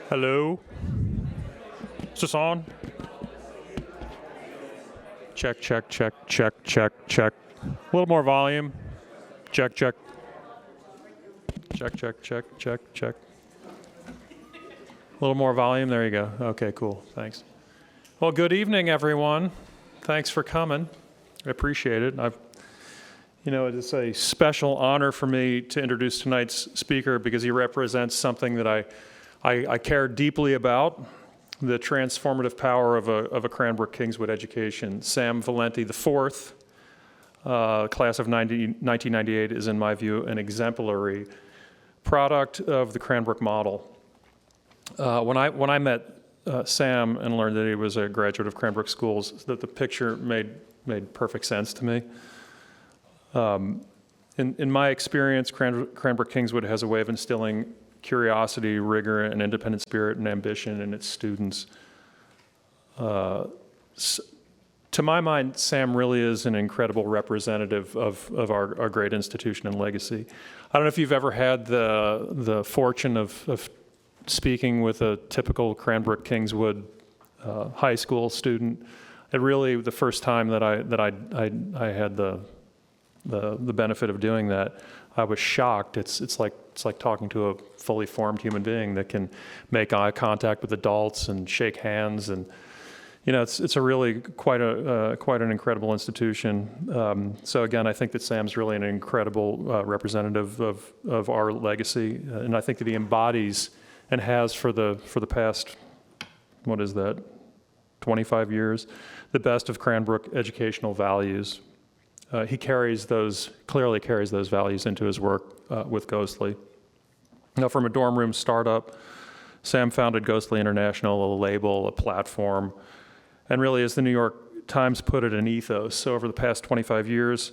Hello? Is this on? Check, check, check, check, check, check. A little more volume. Check, check. Check, check, check, check, check. A little more volume. There you go. Okay, cool. Thanks. Well, good evening, everyone. Thanks for coming. I appreciate it. It's a special honor for me to introduce tonight's speaker because he represents something that I care deeply about, the transformative power of a Cranbrook Kingswood education. Sam Valenti IV, class of 1998, is, in my view, an exemplary product of the Cranbrook model. When I met Sam and learned that he was a graduate of Cranbrook Schools, that the picture made perfect sense to me. In my experience, Cranbrook Kingswood has a way of instilling curiosity, rigor, and independent spirit and ambition in its students. To my mind, Sam really is an incredible representative of our great institution and legacy. I don't know if you've ever had the fortune of speaking with a typical Cranbrook Kingswood high school student. It really, the first time that I had the benefit of doing that, I was shocked. It's like talking to a fully formed human being that can make eye contact with adults and shake hands, and it's a really quite an incredible institution. So again, I think that Sam's really an incredible representative of our legacy, and I think that he embodies and has for the past, 25 years, the best of Cranbrook educational values. He clearly carries those values into his work with Ghostly. Now, from a dorm room startup, Sam founded Ghostly International, a label, a platform, and really, as the New York Times put it, an ethos. So over the past 25 years,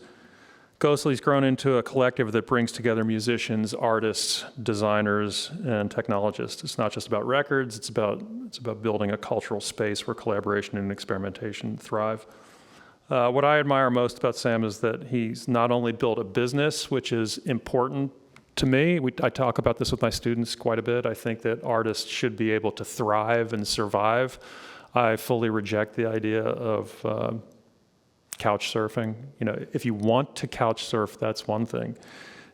Ghostly's grown into a collective that brings together musicians, artists, designers, and technologists. It's not just about records, it's about building a cultural space where collaboration and experimentation thrive. What I admire most about Sam is that he's not only built a business, which is important to me. I talk about this with my students quite a bit. I think that artists should be able to thrive and survive. I fully reject the idea of couch surfing. If you want to couch surf, that's one thing.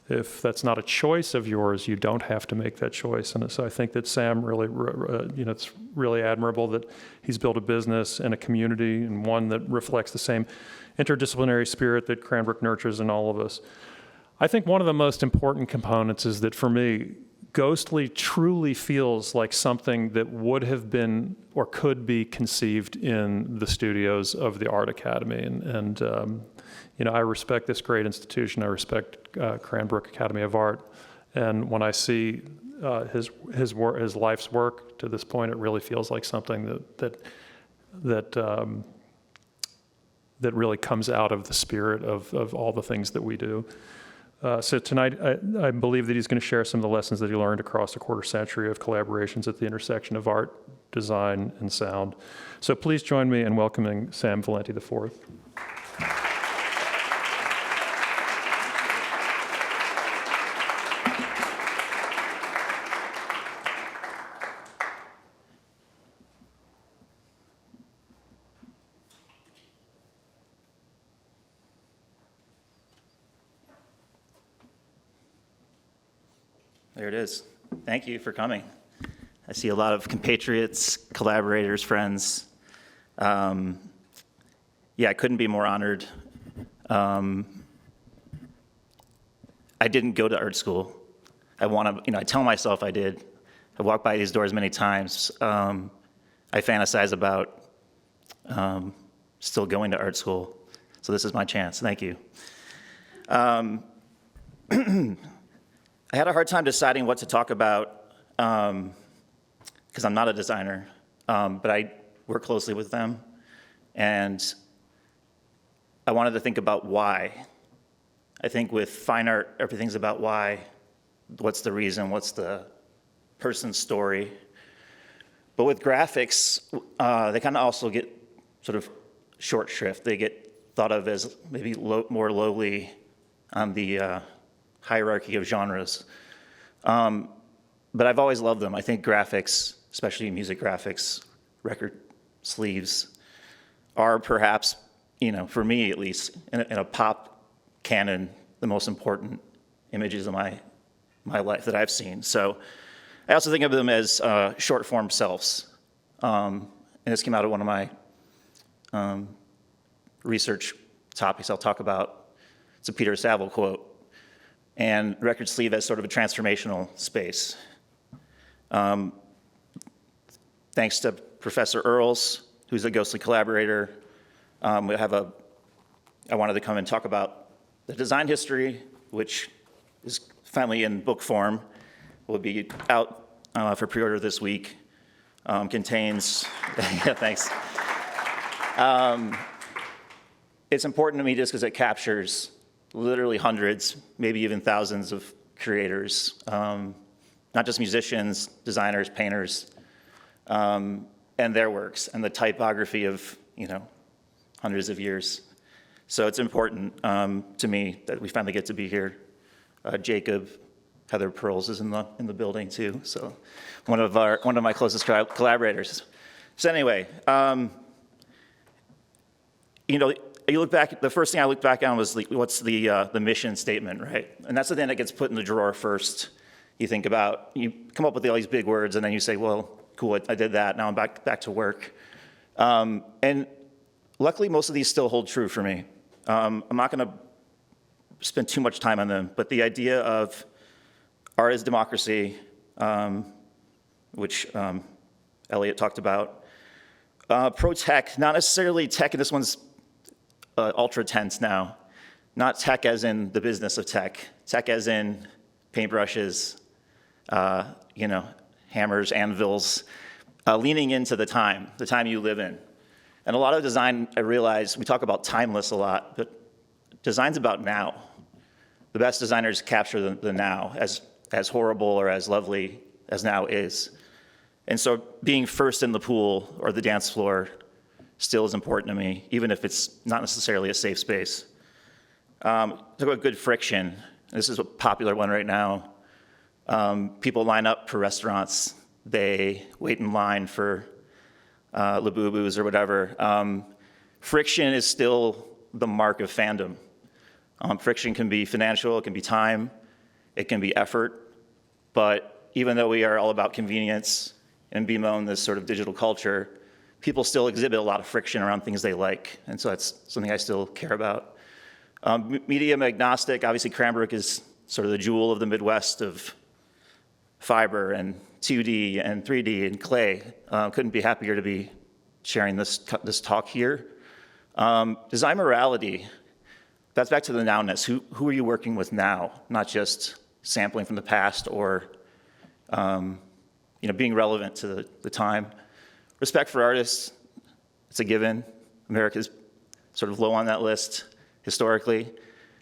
If that's not a choice of yours, you don't have to make that choice. And so I think that Sam really, it's really admirable that he's built a business and a community, and one that reflects the same interdisciplinary spirit that Cranbrook nurtures in all of us. I think one of the most important components is that, for me, Ghostly truly feels like something that would have been or could be conceived in the studios of the Art Academy. And I respect this great institution. I respect Cranbrook Academy of Art. And when I see his life's work to this point, it really feels like something that really comes out of the spirit of all the things that we do. So tonight, I believe that he's going to share some of the lessons that he learned across a quarter century of collaborations at the intersection of art, design, and sound. So please join me in welcoming Sam Valenti IV. There it is. Thank you for coming. I see a lot of compatriots, collaborators, friends. I couldn't be more honored. I didn't go to art school. I tell myself I did. I walked by these doors many times. I fantasize about still going to art school. So this is my chance. Thank you. I had a hard time deciding what to talk about because I'm not a designer, but I work closely with them. And I wanted to think about why. I think with fine art, everything's about why. What's the reason? What's the person's story? But with graphics, they kind of also get sort of short shrift. They get thought of as maybe more lowly on the hierarchy of genres. But I've always loved them. I think graphics especially music graphics, record sleeves, are perhaps, for me at least, in a pop canon, the most important images of my life that I've seen. So I also think of them as short form selves. And this came out of one of my research topics I'll talk about. It's a Peter Saville quote. And record sleeve as sort of a transformational space. Thanks to Professor Earls, who's a Ghostly collaborator, I wanted to come and talk about the design history, which is finally in book form, will be out for pre-order this week. Contains, yeah, thanks. It's important to me just because it captures literally hundreds, maybe even thousands of creators, not just musicians, designers, painters, and their works, and the typography of, hundreds of years. So it's important to me that we finally get to be here. Jacob, Heather Pearls is in the building too, so one of my closest collaborators. So anyway, you look back. The first thing I looked back on was what's the mission statement, right? And that's the thing that gets put in the drawer first. You think about, you come up with all these big words, and then you say, well, cool, I did that. Now I'm back to work. And luckily, most of these still hold true for me. I'm not going to spend too much time on them, but the idea of art as democracy, which Elliot talked about, pro-tech, not necessarily tech, and this one's ultra tense now, not tech as in the business of tech as in paintbrushes, hammers, anvils, leaning into the time you live in. And a lot of design, I realize, we talk about timeless a lot, but design's about now. The best designers capture the now, as horrible or as lovely as now is. And so being first in the pool or the dance floor still is important to me, even if it's not necessarily a safe space. Talk about good friction. This is a popular one right now. People line up for restaurants. They wait in line for Labubus or whatever. Friction is still the mark of fandom. Friction can be financial, it can be time, it can be effort. But even though we are all about convenience and bemoan this sort of digital culture, people still exhibit a lot of friction around things they like. And so that's something I still care about. Medium agnostic, obviously Cranbrook is sort of the jewel of the Midwest of fiber and 2D and 3D and clay. Couldn't be happier to be sharing this talk here. Design morality, that's back to the nowness. Who are you working with now? Not just sampling from the past or being relevant to the time. Respect for artists, it's a given. America's sort of low on that list historically.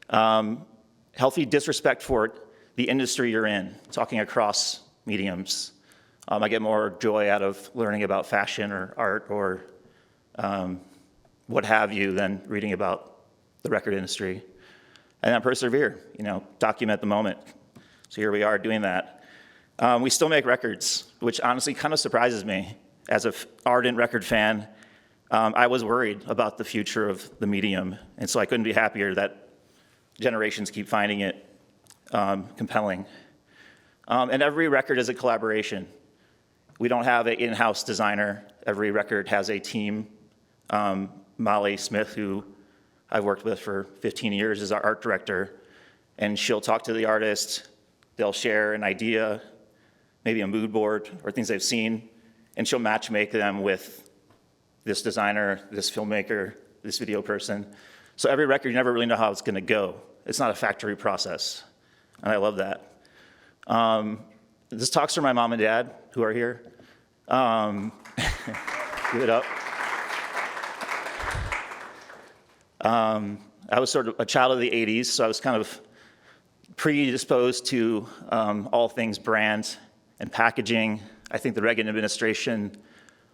Healthy disrespect for the industry you're in, talking across mediums. I get more joy out of learning about fashion or art or what have you than reading about the record industry. And then persevere, document the moment. So here we are doing that. We still make records, which honestly kind of surprises me. As an ardent record fan, I was worried about the future of the medium, and so I couldn't be happier that generations keep finding it compelling. And every record is a collaboration. We don't have an in-house designer. Every record has a team. Molly Smith, who I've worked with for 15 years, is our art director, and she'll talk to the artist. They'll share an idea, maybe a mood board or things they've seen, and she'll match make them with this designer, this filmmaker, this video person. So every record, you never really know how it's gonna go. It's not a factory process, and I love that. This talk's for my mom and dad, who are here. Give it up. I was sort of a child of the 80s, so I was kind of predisposed to all things brand and packaging. I think the Reagan administration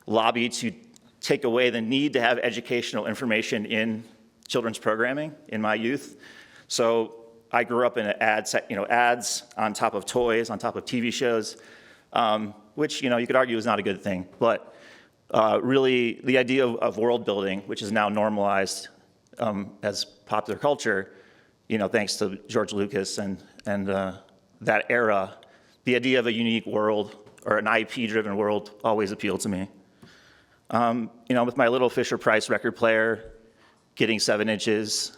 lobbied to take away the need to have educational information in children's programming in my youth. So I grew up in ads on top of toys, on top of TV shows. which, you could argue is not a good thing. But really, the idea of world building, which is now normalized as popular culture, thanks to George Lucas and that era, the idea of a unique world or an IP-driven world always appealed to me. With my little Fisher-Price record player, getting 7 inches,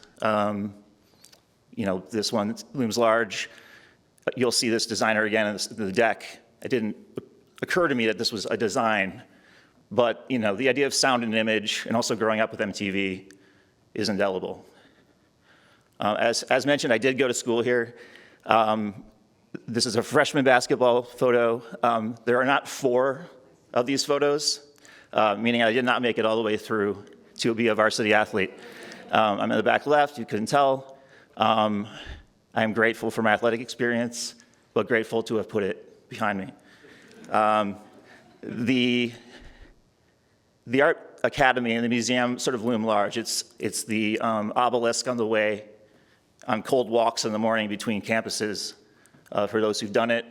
this one looms large. You'll see this designer again in the deck. It didn't occur to me that this was a design, but the idea of sound and image, and also growing up with MTV, is indelible. As mentioned, I did go to school here. This is a freshman basketball photo. There are not 4 of these photos, meaning I did not make it all the way through to be a varsity athlete. I'm in the back left, you couldn't tell. I'm grateful for my athletic experience, but grateful to have put it behind me. The Art Academy and the museum sort of loom large. It's the obelisk on the way on cold walks in the morning between campuses, for those who've done it.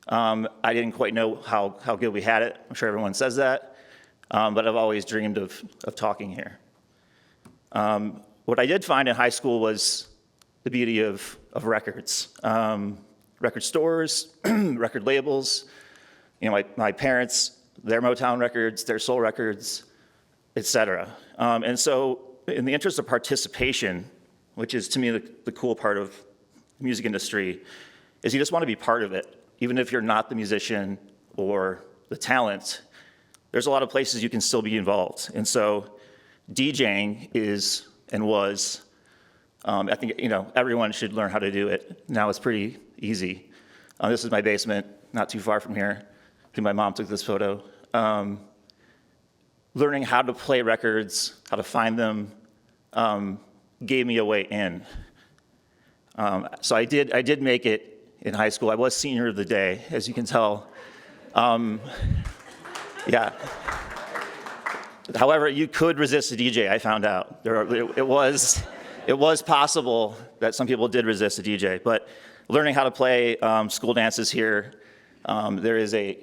I didn't quite know how good we had it. I'm sure everyone says that, but I've always dreamed of talking here. What I did find in high school was the beauty of records. Record stores, record labels, my parents, their Motown records, their soul records, et cetera. And so in the interest of participation, which is to me the cool part of the music industry, is you just want to be part of it. Even if you're not the musician or the talent, there's a lot of places you can still be involved. And so DJing is and was, I think everyone should learn how to do it. Now it's pretty easy. This is my basement, not too far from here. I think my mom took this photo. Learning how to play records, how to find them, gave me a way in. So I did make it in high school. I was senior of the day, as you can tell. Yeah. However, you could resist a DJ, I found out. It was possible that some people did resist a DJ, but learning how to play school dances here, there is a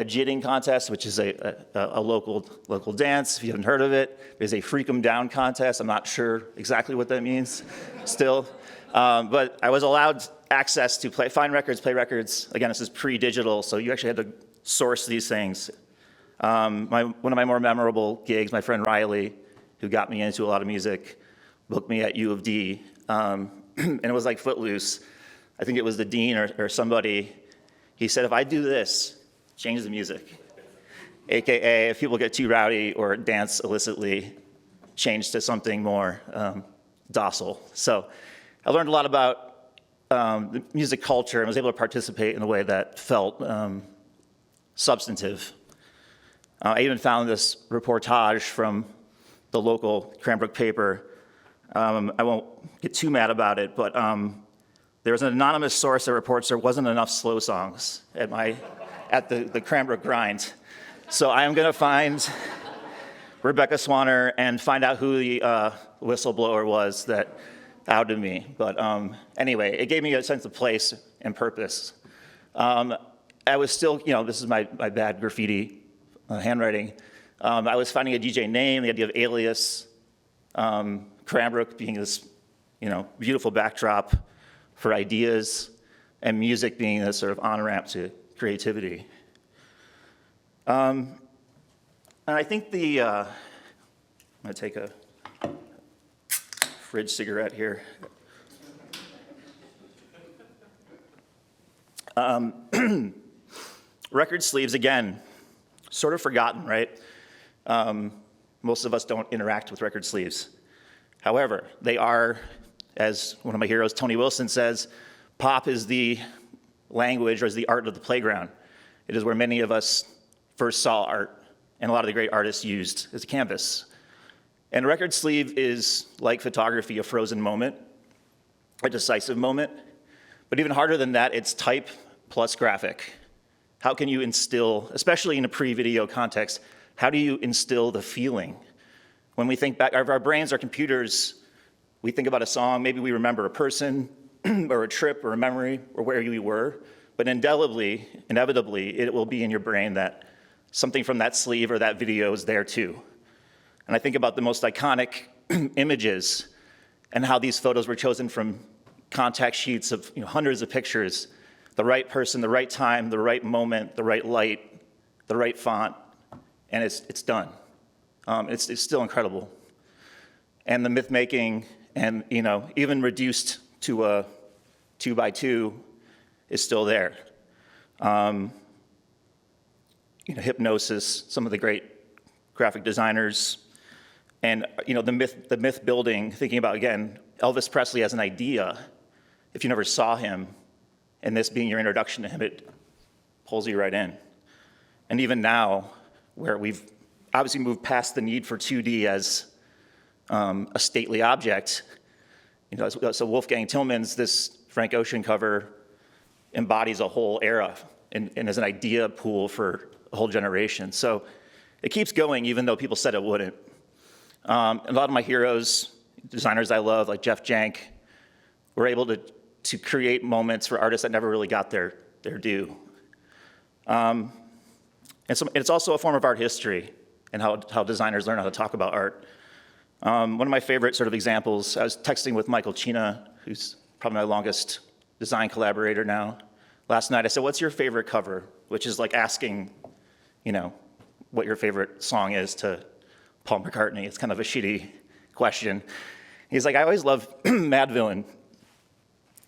jitting contest, which is a local dance, if you haven't heard of it. There's a freak 'em down contest. I'm not sure exactly what that means still. But I was allowed access to find records, play records. Again, this is pre-digital, so you actually had to source these things. One of my more memorable gigs, my friend Riley, who got me into a lot of music, booked me at U of D, and it was like Footloose. I think it was the dean or somebody. He said, if I do this, change the music. AKA, if people get too rowdy or dance illicitly, change to something more docile. So I learned a lot about the music culture and was able to participate in a way that felt substantive. I even found this reportage from the local Cranbrook paper. I won't get too mad about it, but there was an anonymous source that reports there wasn't enough slow songs at the Cranbrook grind. So I am going to find Rebecca Swanner and find out who the whistleblower was that outed me. But anyway, it gave me a sense of place and purpose. I was still, this is my bad graffiti handwriting. I was finding a DJ name, the idea of alias, Cranbrook being this, beautiful backdrop for ideas, and music being this sort of on-ramp to creativity. And I think I'm going to take a fridge cigarette here. Record sleeves, again, sort of forgotten, right? Most of us don't interact with record sleeves. However, they are, as one of my heroes, Tony Wilson, says, pop is the language or is the art of the playground. It is where many of us first saw art, and a lot of the great artists used as a canvas. And a record sleeve is, like photography, a frozen moment, a decisive moment. But even harder than that, it's type plus graphic. How can you instill, especially in a pre-video context, how do you instill the feeling? When we think back, our brains, our computers, we think about a song, maybe we remember a person or a trip or a memory or where we were, but inevitably, it will be in your brain that something from that sleeve or that video is there too. And I think about the most iconic images and how these photos were chosen from contact sheets of hundreds of pictures, the right person, the right time, the right moment, the right light, the right font, and it's done. It's still incredible. And the myth making, and even reduced to a 2x2, is still there. Hypnosis, some of the great graphic designers, and the myth building. Thinking about again Elvis Presley as an idea. If you never saw him, and this being your introduction to him, it pulls you right in. And even now, where we've obviously moved past the need for 2D as a stately object, so Wolfgang Tillman's this Frank Ocean cover embodies a whole era and is an idea pool for a whole generation. So it keeps going, even though people said it wouldn't. A lot of my heroes, designers I love, like Jeff Jank, were able to create moments for artists that never really got their due. And it's also a form of art history and how designers learn how to talk about art. One of my favorite sort of examples, I was texting with Michael China, who's probably my longest design collaborator now. Last night I said, what's your favorite cover? Which is like asking, what your favorite song is to Paul McCartney. It's kind of a shitty question. He's like, I always love Mad Villain,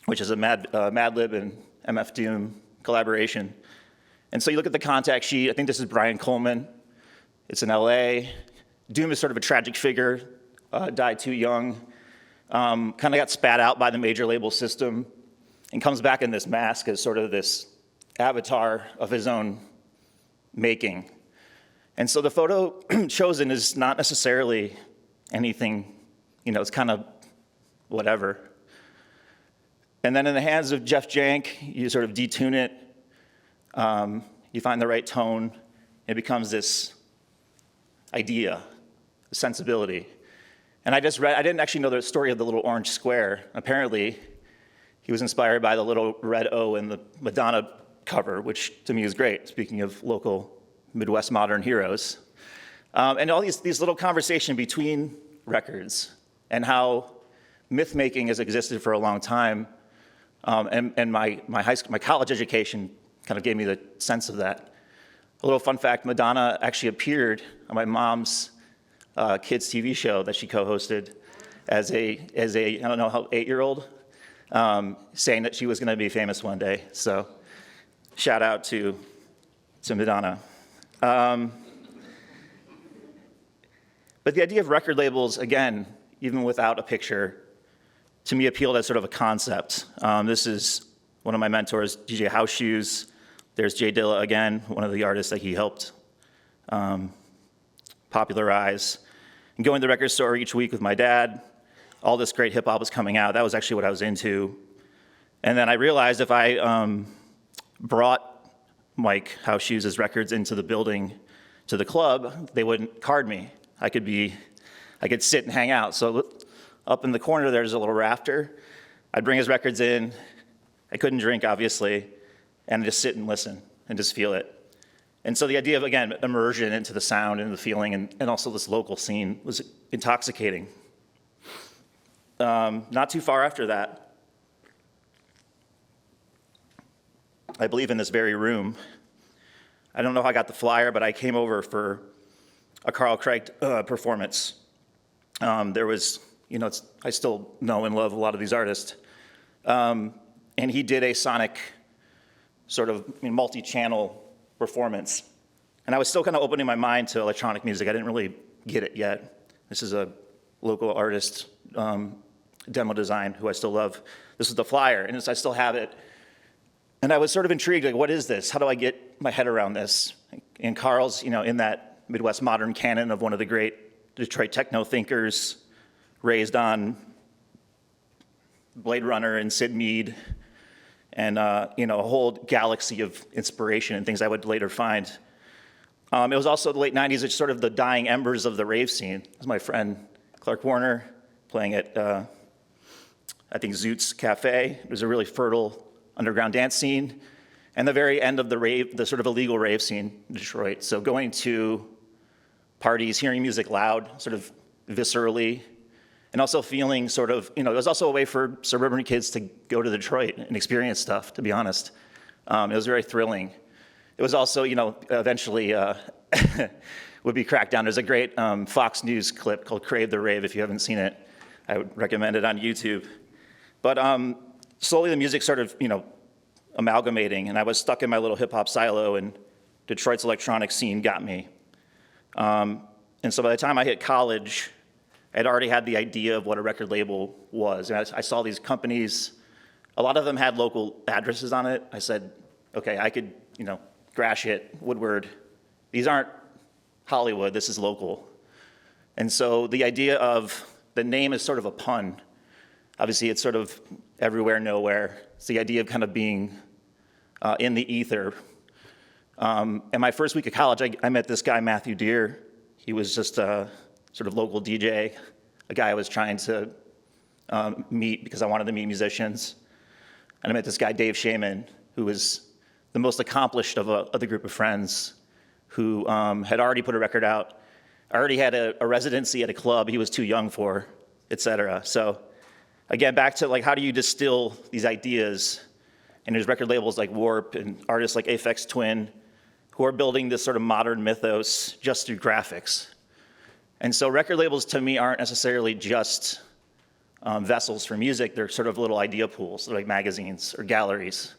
which is a Mad Lib and MF Doom collaboration. And so you look at the contact sheet, I think this is Brian Coleman. It's in LA. Doom is sort of a tragic figure, died too young, kind of got spat out by the major label system, and comes back in this mask as sort of this avatar of his own making. And so the photo chosen is not necessarily anything, it's kind of whatever. And then in the hands of Jeff Jank, you sort of detune it, you find the right tone, it becomes this idea, sensibility. And I didn't actually know the story of the little orange square. Apparently, he was inspired by the little red O in the Madonna cover, which to me is great, speaking of local Midwest modern heroes. And all these little conversations between records and how myth-making has existed for a long time. And my college education kind of gave me the sense of that. A little fun fact, Madonna actually appeared on my mom's kids TV show that she co-hosted as a I don't know how 8-year-old, saying that she was going to be famous one day. So shout out to Madonna. But the idea of record labels, again, even without a picture, to me appealed as sort of a concept. This is one of my mentors, DJ House Shoes. There's Jay Dilla again, one of the artists that he helped popularize. And going to the record store each week with my dad, all this great hip hop was coming out. That was actually what I was into. And then I realized if I brought Mike House Shoes' records into the building to the club, they wouldn't card me. I could sit and hang out. So up in the corner there's a little rafter. I'd bring his records in. I couldn't drink, obviously, and just sit and listen and just feel it. And so the idea of, again, immersion into the sound and the feeling and also this local scene was intoxicating. Not too far after that, I believe in this very room, I don't know how I got the flyer, but I came over for a Carl Craig performance. There was, I still know and love a lot of these artists. And he did a sonic sort of multi-channel performance. And I was still kind of opening my mind to electronic music. I didn't really get it yet. This is a local artist, demo design, who I still love. This is the flyer, and I still have it. And I was sort of intrigued, like, what is this? How do I get my head around this? And Carl's, in that Midwest modern canon of one of the great Detroit techno thinkers, raised on Blade Runner and Sid Mead, and a whole galaxy of inspiration and things I would later find. It was also the late 90s, it's sort of the dying embers of the rave scene. It was my friend Clark Warner playing at, I think, Zoot's Cafe. It was a really fertile underground dance scene. and the very end of the rave, the sort of illegal rave scene in Detroit. So going to parties, hearing music loud, sort of viscerally, and also feeling sort of, it was also a way for suburban kids to go to Detroit and experience stuff, to be honest. It was very thrilling. It was also, eventually would be cracked down. There's a great Fox News clip called Crave the Rave. If you haven't seen it, I would recommend it on YouTube. But slowly the music started, amalgamating, and I was stuck in my little hip-hop silo, and Detroit's electronic scene got me. And so by the time I hit college, I'd already had the idea of what a record label was. And I saw these companies. A lot of them had local addresses on it. I said, okay, I could, Gratiot, Woodward. These aren't Hollywood, this is local. And so the idea of the name is sort of a pun. Obviously, it's sort of everywhere, nowhere. It's the idea of kind of being in the ether. In my first week of college, I met this guy, Matthew Deere. He was just a sort of local DJ, a guy I was trying to meet because I wanted to meet musicians. And I met this guy, Dave Shaman, who was the most accomplished of the group of friends, who had already put a record out, already had a residency at a club he was too young for, et cetera. So again, back to like, how do you distill these ideas? And there's record labels like Warp and artists like Aphex Twin who are building this sort of modern mythos just through graphics. And so record labels to me aren't necessarily just vessels for music. They're sort of little idea pools, like magazines or galleries.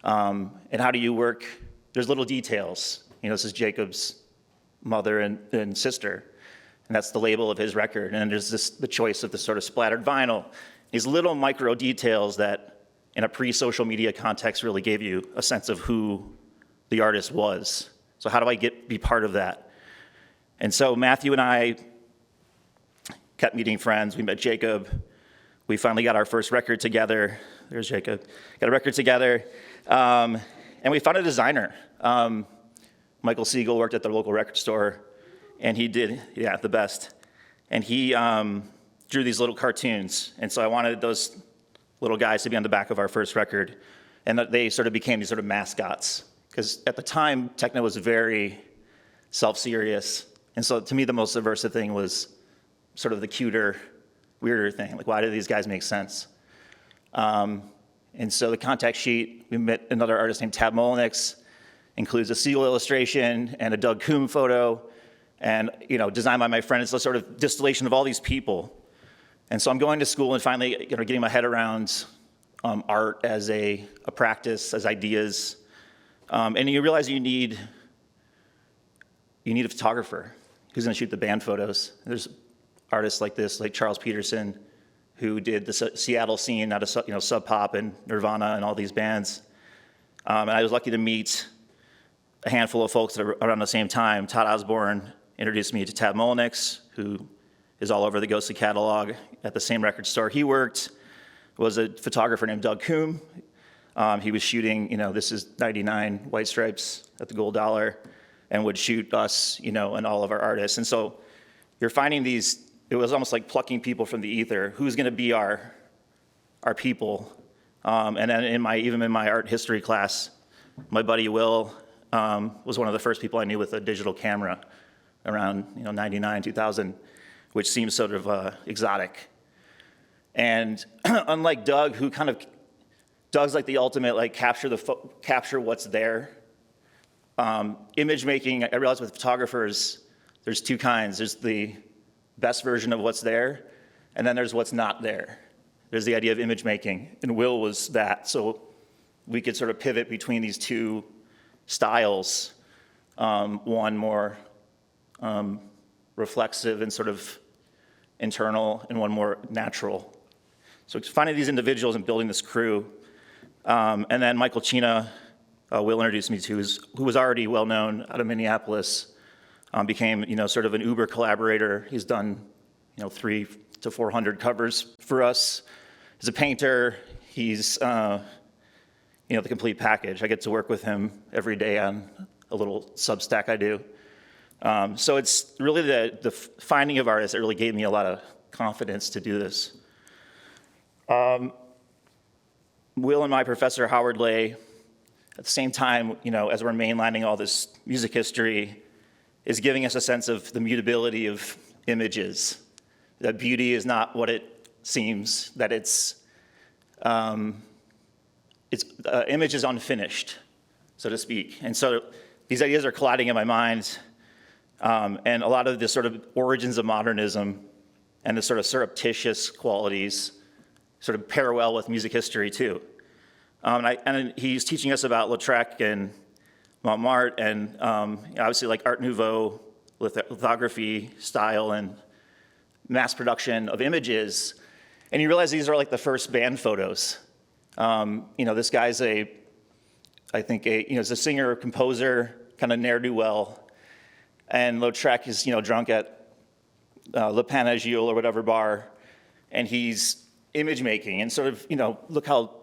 And how do you work? There's little details. This is Jacob's mother and sister, and that's the label of his record. And there's the choice of the sort of splattered vinyl. These little micro details that in a pre-social media context really gave you a sense of who the artist was. So how do I be part of that? And so Matthew and I kept meeting friends. We met Jacob. We finally got our first record together. There's Jacob. Got a record together. And we found a designer. Michael Siegel worked at the local record store, and he did, the best. And he drew these little cartoons. And so I wanted those little guys to be on the back of our first record. And they sort of became these sort of mascots. Because at the time, techno was very self-serious. And so to me, the most subversive thing was sort of the cuter, weirder thing. Like, why do these guys make sense? And so the contact sheet, we met another artist named Tab Molnix, includes a Siegel illustration and a Doug Coombe photo, and designed by my friend. It's a sort of distillation of all these people. And so I'm going to school and finally getting my head around art as a practice, as ideas. And you realize you need a photographer who's going to shoot the band photos. There's artists like this, like Charles Peterson, who did the Seattle scene out of Sub Pop and Nirvana and all these bands. And I was lucky to meet a handful of folks that are around the same time. Todd Osborne introduced me to Tab Molnix, who is all over the Ghostly catalog at the same record store he worked. Was a photographer named Doug Coombe. He was shooting, this is 99 White Stripes at the Gold Dollar, and would shoot us, and all of our artists. And so you're finding these, it was almost like plucking people from the ether. Who's going to be our people? And then even in my art history class, my buddy Will was one of the first people I knew with a digital camera around 99, 2000, which seems sort of exotic. And unlike Doug, Doug's like the ultimate capture what's there. Image making, I realize with photographers, there's two kinds. There's the best version of what's there, and then there's what's not there. There's the idea of image making, and Will was that. So we could sort of pivot between these two styles, one more reflexive and sort of internal, and one more natural. So finding these individuals and building this crew. And then Michael Chena, Will introduced me to, who was already well known out of Minneapolis, became sort of an Uber collaborator. He's done 300 to 400 covers for us. He's a painter. He's the complete package. I get to work with him every day on a little Substack I do. So it's really the finding of artists that really gave me a lot of confidence to do this. Will and my professor, Howard Lay, at the same time, as we're mainlining all this music history, is giving us a sense of the mutability of images. That beauty is not what it seems, that image is unfinished, so to speak. And so these ideas are colliding in my mind, and a lot of the sort of origins of modernism and the sort of surreptitious qualities sort of parallel with music history too. And he's teaching us about Lautrec and Montmartre and obviously like Art Nouveau lithography style and mass production of images. And you realize these are like the first band photos. This guy's I think he's a singer, composer, kind of ne'er-do-well. And Lautrec is, drunk at Le Panagile or whatever bar, and he's image making, and sort of, look how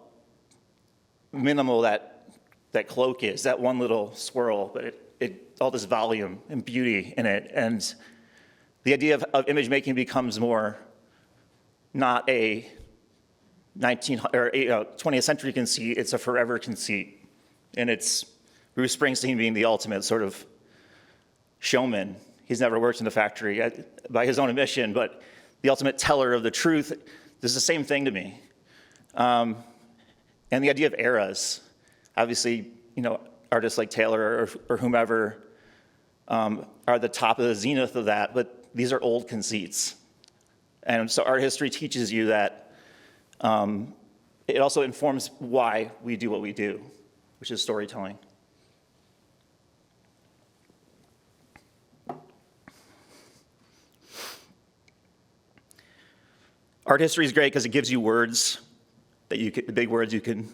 minimal that cloak is, that one little swirl, but it all this volume and beauty in it. And the idea of image making becomes more not a 20th century conceit, it's a forever conceit. And it's Bruce Springsteen being the ultimate sort of showman. He's never worked in a factory by his own admission, but the ultimate teller of the truth. This is the same thing to me. And the idea of eras. Obviously, artists like Taylor or whomever are the top of the zenith of that, but these are old conceits. And so art history teaches you that it also informs why we do what we do, which is storytelling. Art history is great because it gives you words the big words you can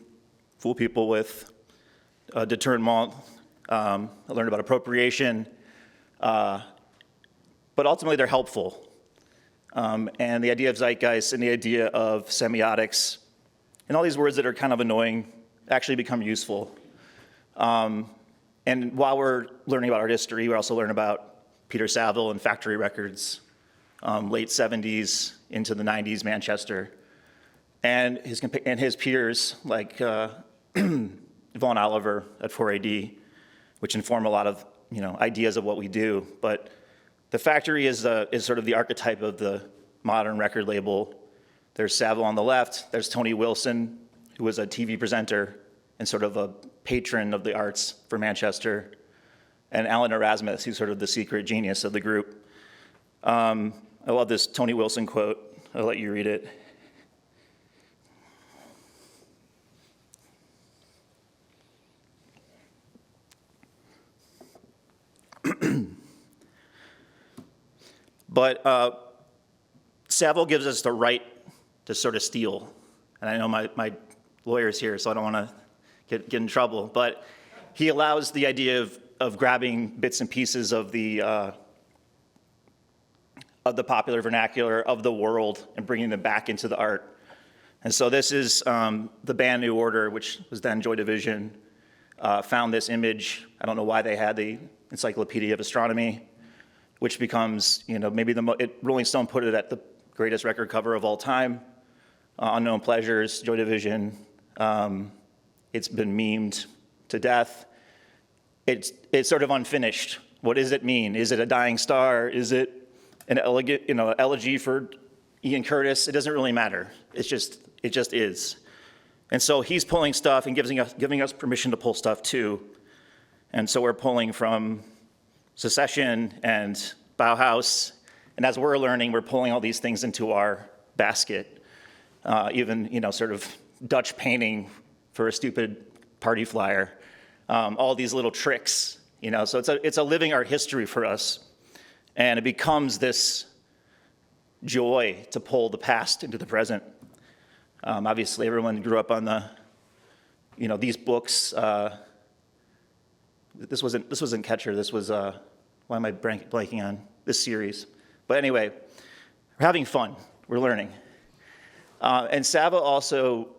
fool people with. Détournement, I learned about appropriation, but ultimately they're helpful. And the idea of zeitgeist and the idea of semiotics and all these words that are kind of annoying actually become useful. And while we're learning about art history, we also learn about Peter Saville and factory records, late 70s into the 90s Manchester, and his peers like Vaughan Oliver at 4AD, which inform a lot of ideas of what we do. But the factory is sort of the archetype of the modern record label. There's Saville on the left. There's Tony Wilson, who was a TV presenter and sort of a patron of the arts for Manchester, and Alan Erasmus, who's sort of the secret genius of the group. I love this Tony Wilson quote. I'll let you read it. But Saville gives us the right to sort of steal. And I know my lawyer's here, so I don't want to get in trouble. But he allows the idea of grabbing bits and pieces of the popular vernacular of the world and bringing them back into the art. And so this is the band New Order, which was then Joy Division, found this image. I don't know why they had the Encyclopedia of Astronomy, which becomes, maybe Rolling Stone put it at the greatest record cover of all time. Unknown Pleasures, Joy Division. It's been memed to death. It's sort of unfinished. What does it mean? Is it a dying star? Is it an elegy for Ian Curtis? It doesn't really matter. It just is. And so he's pulling stuff and giving us permission to pull stuff too. And so we're pulling from Secession and Bauhaus, and as we're learning, we're pulling all these things into our basket. Even sort of Dutch painting for a stupid party flyer. All these little tricks, So it's a living art history for us, and it becomes this joy to pull the past into the present. Obviously, everyone grew up on these books. This wasn't Catcher. This was why am I blanking on this series? But anyway, we're having fun. We're learning. And Saville also,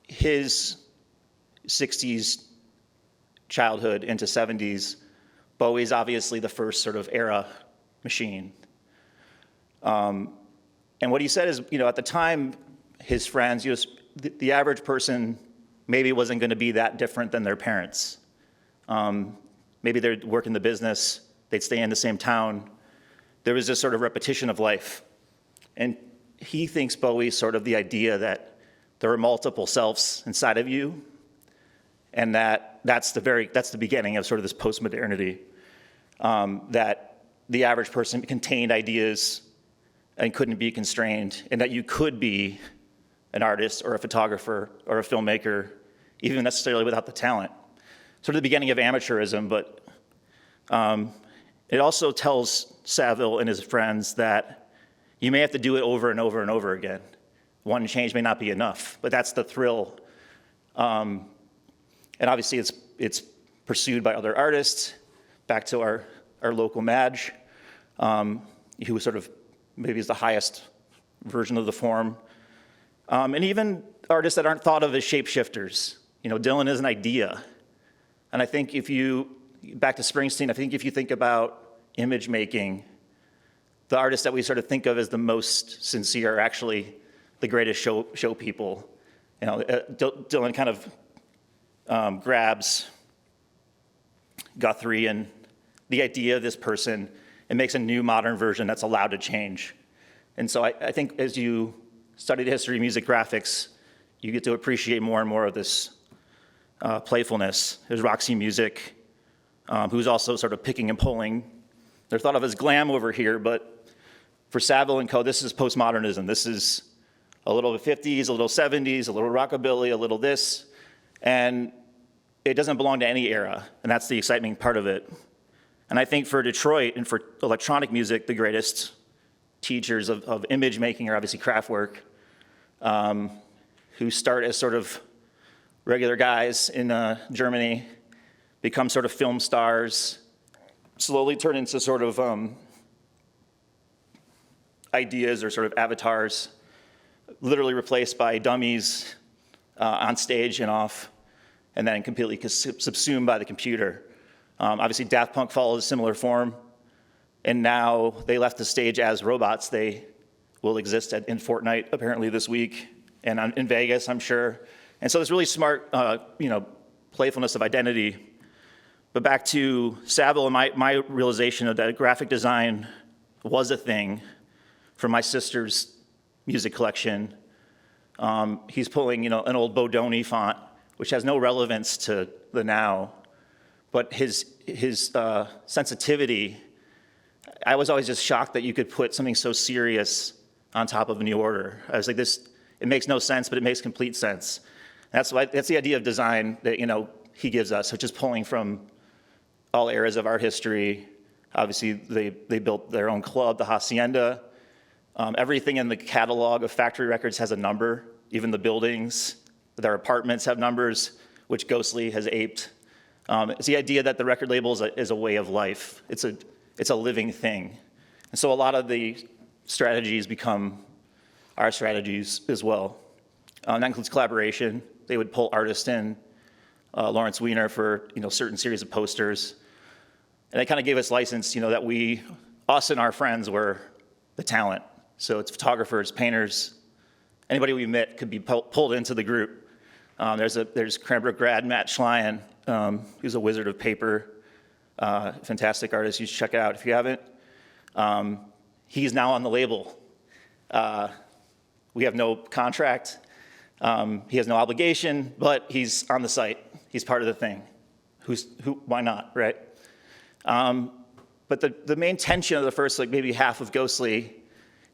his 60s childhood into 70s, Bowie's obviously the first sort of era machine. And what he said is, at the time, his friends, the average person maybe wasn't going to be that different than their parents. Maybe they'd work in the business, they'd stay in the same town. There was this sort of repetition of life. And he thinks Bowie's sort of the idea that there are multiple selves inside of you, and that's the beginning of sort of this post-modernity, that the average person contained ideas and couldn't be constrained, and that you could be an artist or a photographer or a filmmaker, even necessarily without the talent. Sort of the beginning of amateurism, but it also tells Saville and his friends that you may have to do it over and over and over again. One change may not be enough, but that's the thrill. And obviously it's pursued by other artists. Back to our local Madge, who sort of maybe is the highest version of the form. And even artists that aren't thought of as shapeshifters. Dylan is an idea. And I think back to Springsteen, I think if you think about image making, the artists that we sort of think of as the most sincere are actually the greatest show people. Dylan kind of grabs Guthrie and the idea of this person and makes a new modern version that's allowed to change. And so I think as you study the history of music graphics, you get to appreciate more and more of this playfulness. There's Roxy Music, who's also sort of picking and pulling. They're thought of as glam over here, but for Saville and co., this is postmodernism. This is a little 50s, a little 70s, a little rockabilly, a little this, and it doesn't belong to any era, and that's the exciting part of it. And I think for Detroit and for electronic music, the greatest teachers of image making are obviously Kraftwerk, who start as sort of regular guys in Germany, become sort of film stars, slowly turn into sort of ideas or sort of avatars, literally replaced by dummies on stage and off, and then completely subsumed by the computer. Obviously, Daft Punk follows a similar form, and now they left the stage as robots. They will exist in Fortnite apparently this week, and in Vegas, I'm sure. And so this really smart, playfulness of identity. But back to Saville and my realization of that graphic design was a thing from my sister's music collection. He's pulling, an old Bodoni font, which has no relevance to the now, but his sensitivity. I was always just shocked that you could put something so serious on top of a New Order. I was like, it makes no sense, but it makes complete sense. That's the idea of design that he gives us, which is pulling from all eras of art history. Obviously, they built their own club, the Hacienda. Everything in the catalog of Factory Records has a number. Even the buildings, their apartments have numbers, which Ghostly has aped. It's the idea that the record label is a way of life. It's a living thing. And so a lot of the strategies become our strategies as well. That includes collaboration. They would pull artists in, Lawrence Weiner for certain series of posters. And they kind of gave us license, that us and our friends were the talent. So it's photographers, painters, anybody we met could be pulled into the group. There's Cranbrook grad Matt Schleien, who's a wizard of paper, fantastic artist. You should check it out if you haven't. He's now on the label. We have no contract. He has no obligation, but he's on the site. He's part of the thing. Why not, right? But the main tension of the first maybe half of Ghostly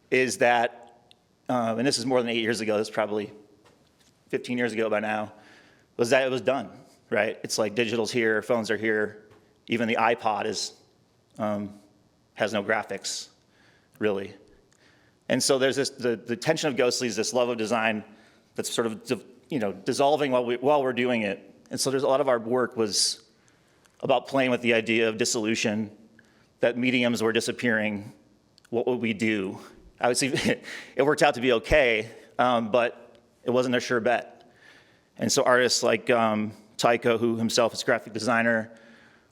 is that, and this is more than 8 years ago, this is probably 15 years ago by now, was that it was done, right? It's like digital's here, phones are here, even the iPod has no graphics, really. And so there's the tension of Ghostly is this love of design that's sort of dissolving while we're doing it. And so there's a lot of our work was about playing with the idea of dissolution, that mediums were disappearing. What would we do? I would say it worked out to be okay, but it wasn't a sure bet. And so artists like Tycho, who himself is a graphic designer,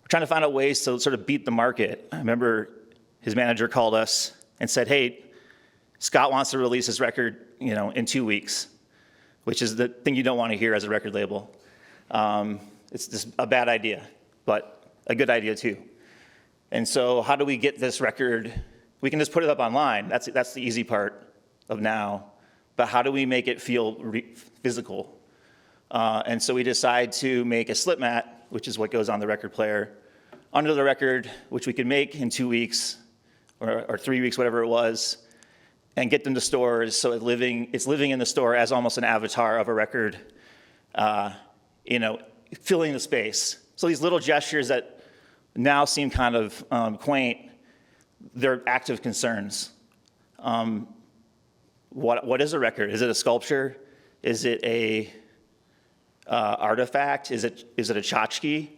were trying to find out ways to sort of beat the market. I remember his manager called us and said, hey, Scott wants to release his record, in 2 weeks, which is the thing you don't want to hear as a record label. It's just a bad idea, but a good idea too. And so how do we get this record? We can just put it up online. That's the easy part of now. But how do we make it feel physical? And so we decide to make a slip mat, which is what goes on the record player, under the record, which we could make in 2 weeks or 3 weeks, whatever it was, and get them to stores. So it's living in the store as almost an avatar of a record, filling the space. So these little gestures that now seem kind of quaint, they're active concerns. What is a record? Is it a sculpture? Is it a artifact? Is it a tchotchke?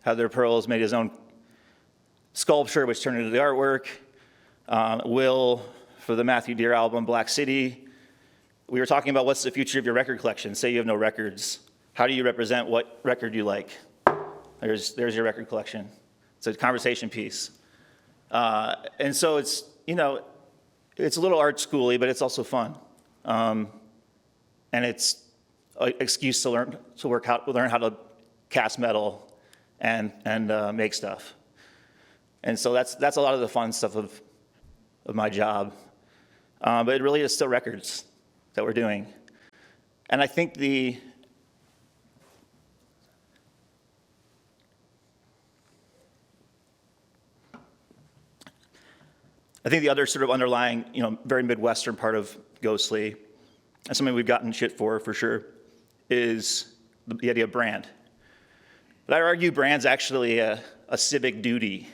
Heather Pearl's made his own sculpture, which turned into the artwork. Will, for the Matthew Deere album, Black City. We were talking about what's the future of your record collection. Say you have no records. How do you represent what record you like? There's your record collection. It's a conversation piece. And so it's a little art schooly, but it's also fun. And it's an excuse to learn how to cast metal and make stuff. And so that's a lot of the fun stuff of my job. But it really is still records that we're doing. And I think the other sort of underlying, very Midwestern part of Ghostly, and something we've gotten shit for sure, is the idea of brand. But I argue brand's actually a civic duty,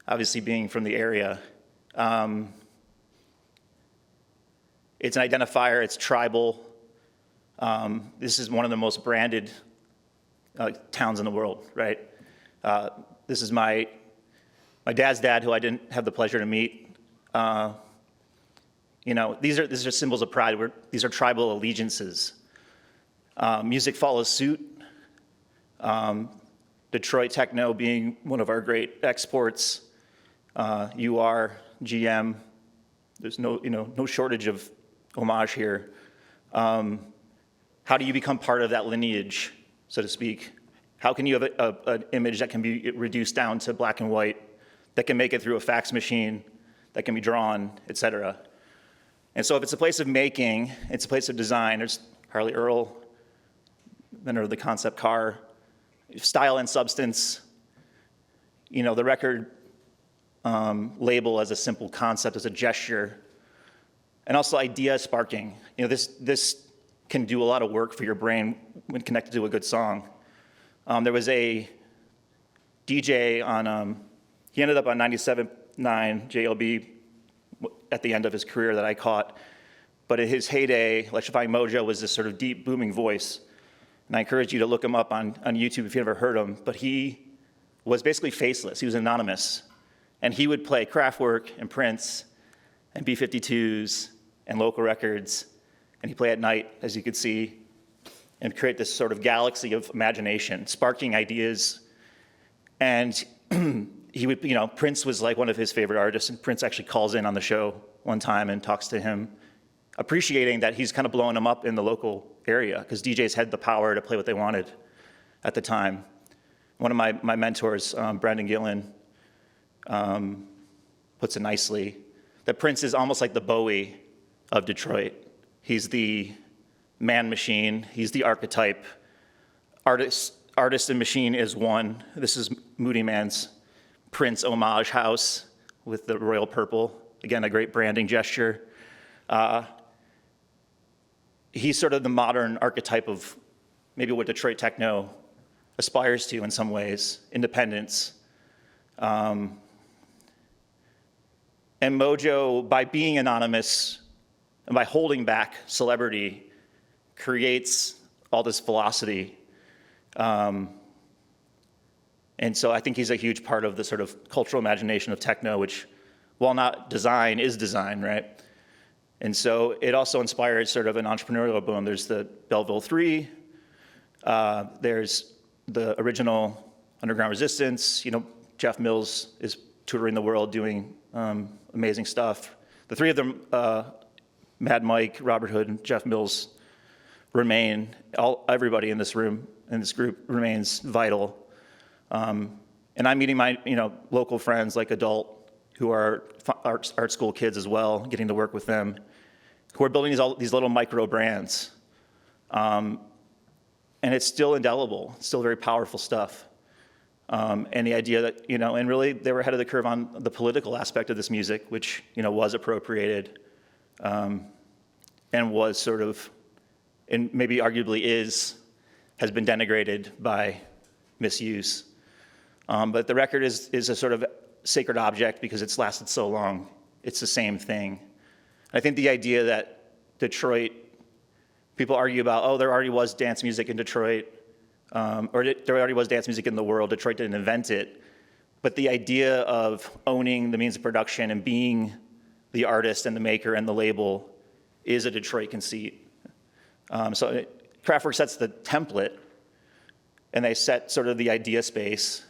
obviously being from the area. It's an identifier, it's tribal. This is one of the most branded towns in the world, right? This is my dad's dad, who I didn't have the pleasure to meet. These are symbols of pride. These are tribal allegiances. Music follows suit. Detroit techno being one of our great exports. UR, GM. There's no shortage of homage here. How do you become part of that lineage, so to speak? How can you have an image that can be reduced down to black and white, that can make it through a fax machine, that can be drawn, et cetera? And so if it's a place of making, it's a place of design. There's Harley Earl, inventor of the concept car. Style and substance. The record label as a simple concept, as a gesture. And also idea sparking. This can do a lot of work for your brain when connected to a good song. There was a DJ on, he ended up on 97.9 JLB at the end of his career that I caught. But in his heyday, Electrifying Mojo was this sort of deep, booming voice. And I encourage you to look him up on YouTube if you've never heard him. But he was basically faceless. He was anonymous. And he would play Kraftwerk and Prince and B-52s and local records. And he'd play at night, as you could see, and create this sort of galaxy of imagination, sparking ideas. And he would, Prince was like one of his favorite artists, and Prince actually calls in on the show one time and talks to him, appreciating that he's kind of blowing him up in the local area, because DJs had the power to play what they wanted at the time. One of my mentors, Brendan Gillen, puts it nicely, that Prince is almost like the Bowie of Detroit. He's the man machine, he's the archetype. Artist and machine is one. This is Moody Man's Prince homage house with the royal purple. Again, a great branding gesture. He's sort of the modern archetype of maybe what Detroit techno aspires to in some ways, independence. And Mojo, by being anonymous and by holding back celebrity, creates all this velocity. And so I think he's a huge part of the sort of cultural imagination of techno, which, while not design, is design, right? And so it also inspired sort of an entrepreneurial boom. There's the Belleville 3. There's the original Underground Resistance. Jeff Mills is touring the world doing amazing stuff. The three of them, Mad Mike, Robert Hood, and Jeff Mills, remain, everybody in this room, in this group remains vital. And I'm meeting my, local friends like adult who are art school kids as well, getting to work with them, who are building these little micro brands. And it's still indelible, it's still very powerful stuff. And the idea that, and really they were ahead of the curve on the political aspect of this music, which, was appropriated and was sort of, and maybe arguably has been denigrated by misuse. But the record is a sort of sacred object because it's lasted so long. It's the same thing. I think the idea that Detroit, people argue about, there already was dance music in Detroit, or there already was dance music in the world. Detroit didn't invent it. But the idea of owning the means of production and being the artist and the maker and the label is a Detroit conceit. So Kraftwerk sets the template, and they set sort of the idea space,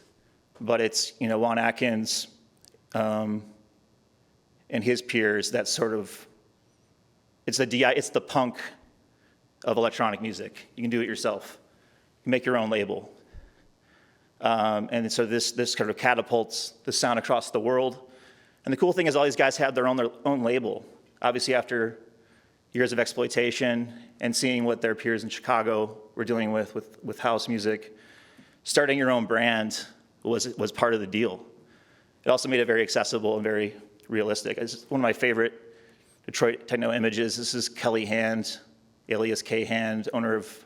but it's, Juan Atkins and his peers that sort of, it's the punk of electronic music. You can do it yourself. You make your own label. And so this kind of catapults the sound across the world. And the cool thing is all these guys have their own label. Obviously, after years of exploitation and seeing what their peers in Chicago were dealing with house music, starting your own brand was part of the deal. It also made it very accessible and very realistic. It's one of my favorite Detroit techno images. This is Kelly Hand, alias K Hand, owner of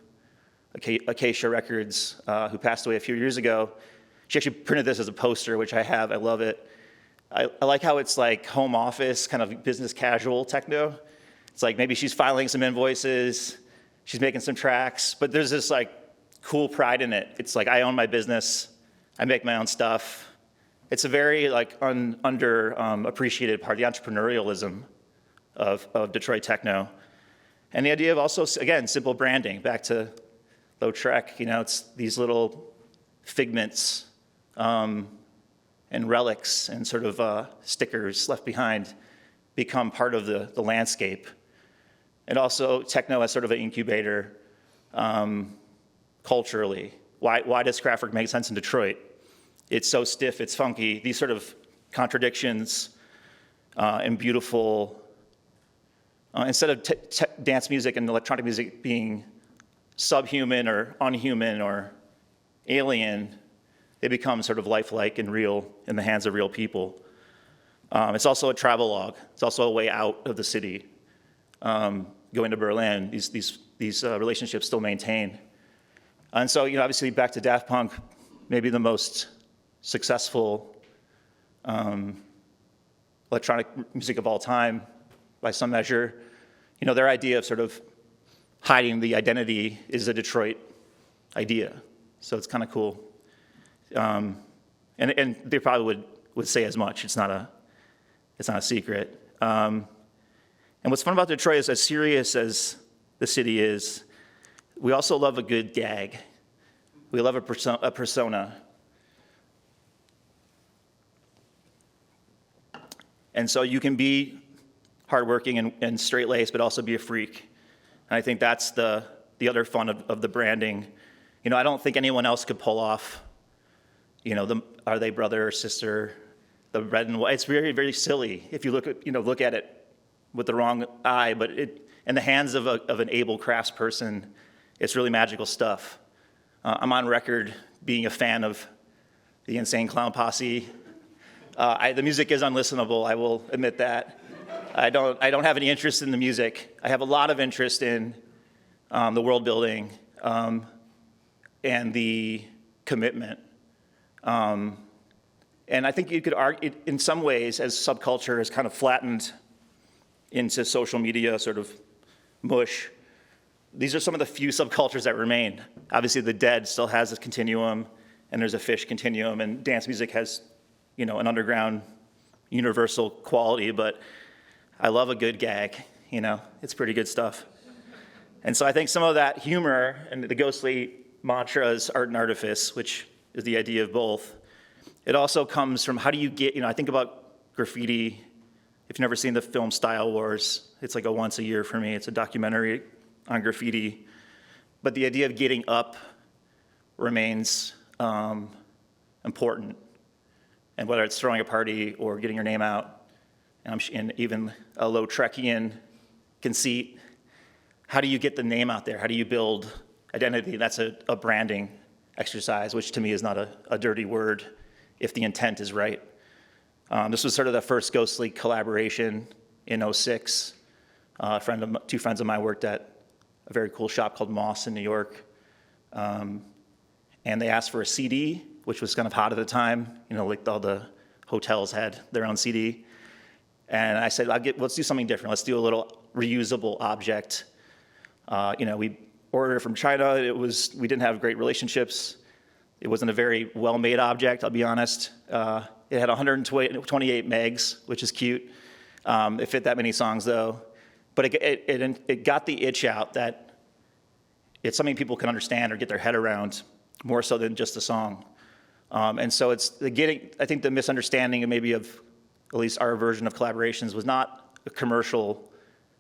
Acacia Records, who passed away a few years ago. She actually printed this as a poster, which I have. I love it. I like how it's like home office, kind of business casual techno. It's like maybe she's filing some invoices, she's making some tracks, but there's this like cool pride in it. It's like I own my business, I make my own stuff. It's a very like underappreciated part, the entrepreneurialism of Detroit techno. And the idea of also, again, simple branding, back to Lautrec, it's these little figments and relics and sort of stickers left behind become part of the landscape. And also techno as sort of an incubator culturally. Why does Kraftwerk make sense in Detroit? It's so stiff, it's funky. These sort of contradictions and beautiful, instead of dance music and electronic music being subhuman or unhuman or alien, they become sort of lifelike and real in the hands of real people. It's also a travelogue. It's also a way out of the city. Going to Berlin, these relationships still maintain. And so, obviously back to Daft Punk, maybe the most successful electronic music of all time by some measure. Their idea of sort of hiding the identity is a Detroit idea. So it's kind of cool. And they probably would say as much. It's not a secret. And what's fun about Detroit is, as serious as the city is, we also love a good gag. We love a persona. And so you can be hardworking and straight-laced, but also be a freak. And I think that's the other fun of the branding. I don't think anyone else could pull off, are they brother or sister, the red and white. It's very, very silly if you look at it with the wrong eye, but in the hands of an able craftsperson, it's really magical stuff. I'm on record being a fan of the Insane Clown Posse. The music is unlistenable, I will admit that. I don't have any interest in the music. I have a lot of interest in the world building and the commitment. And I think you could argue, in some ways, as subculture has kind of flattened into social media sort of mush, these are some of the few subcultures that remain. Obviously, the Dead still has a continuum, and there's a Fish continuum, and dance music has, an underground, universal quality, but I love a good gag, it's pretty good stuff. And so I think some of that humor and the ghostly mantra is art and artifice, which is the idea of both. It also comes from how do you get, I think about graffiti. If you've never seen the film Style Wars, it's like a once a year for me. It's a documentary on graffiti. but the idea of getting up remains important. And whether it's throwing a party or getting your name out, and even a low Trekkian conceit, how do you get the name out there? How do you build identity? That's a branding exercise, which to me is not a dirty word if the intent is right. This was sort of the first Ghostly collaboration in '06. Two friends of mine worked at a very cool shop called Moss in New York. And they asked for a CD, which was kind of hot at the time. Like all the hotels had their own CD. And I said, let's do something different. Let's do a little reusable object. We ordered it from China. We didn't have great relationships. It wasn't a very well-made object, I'll be honest. It had 128 megs, which is cute. It fit that many songs, though. But it got the itch out that it's something people can understand or get their head around, more so than just a song. And so I think the misunderstanding maybe of at least our version of collaborations was not a commercial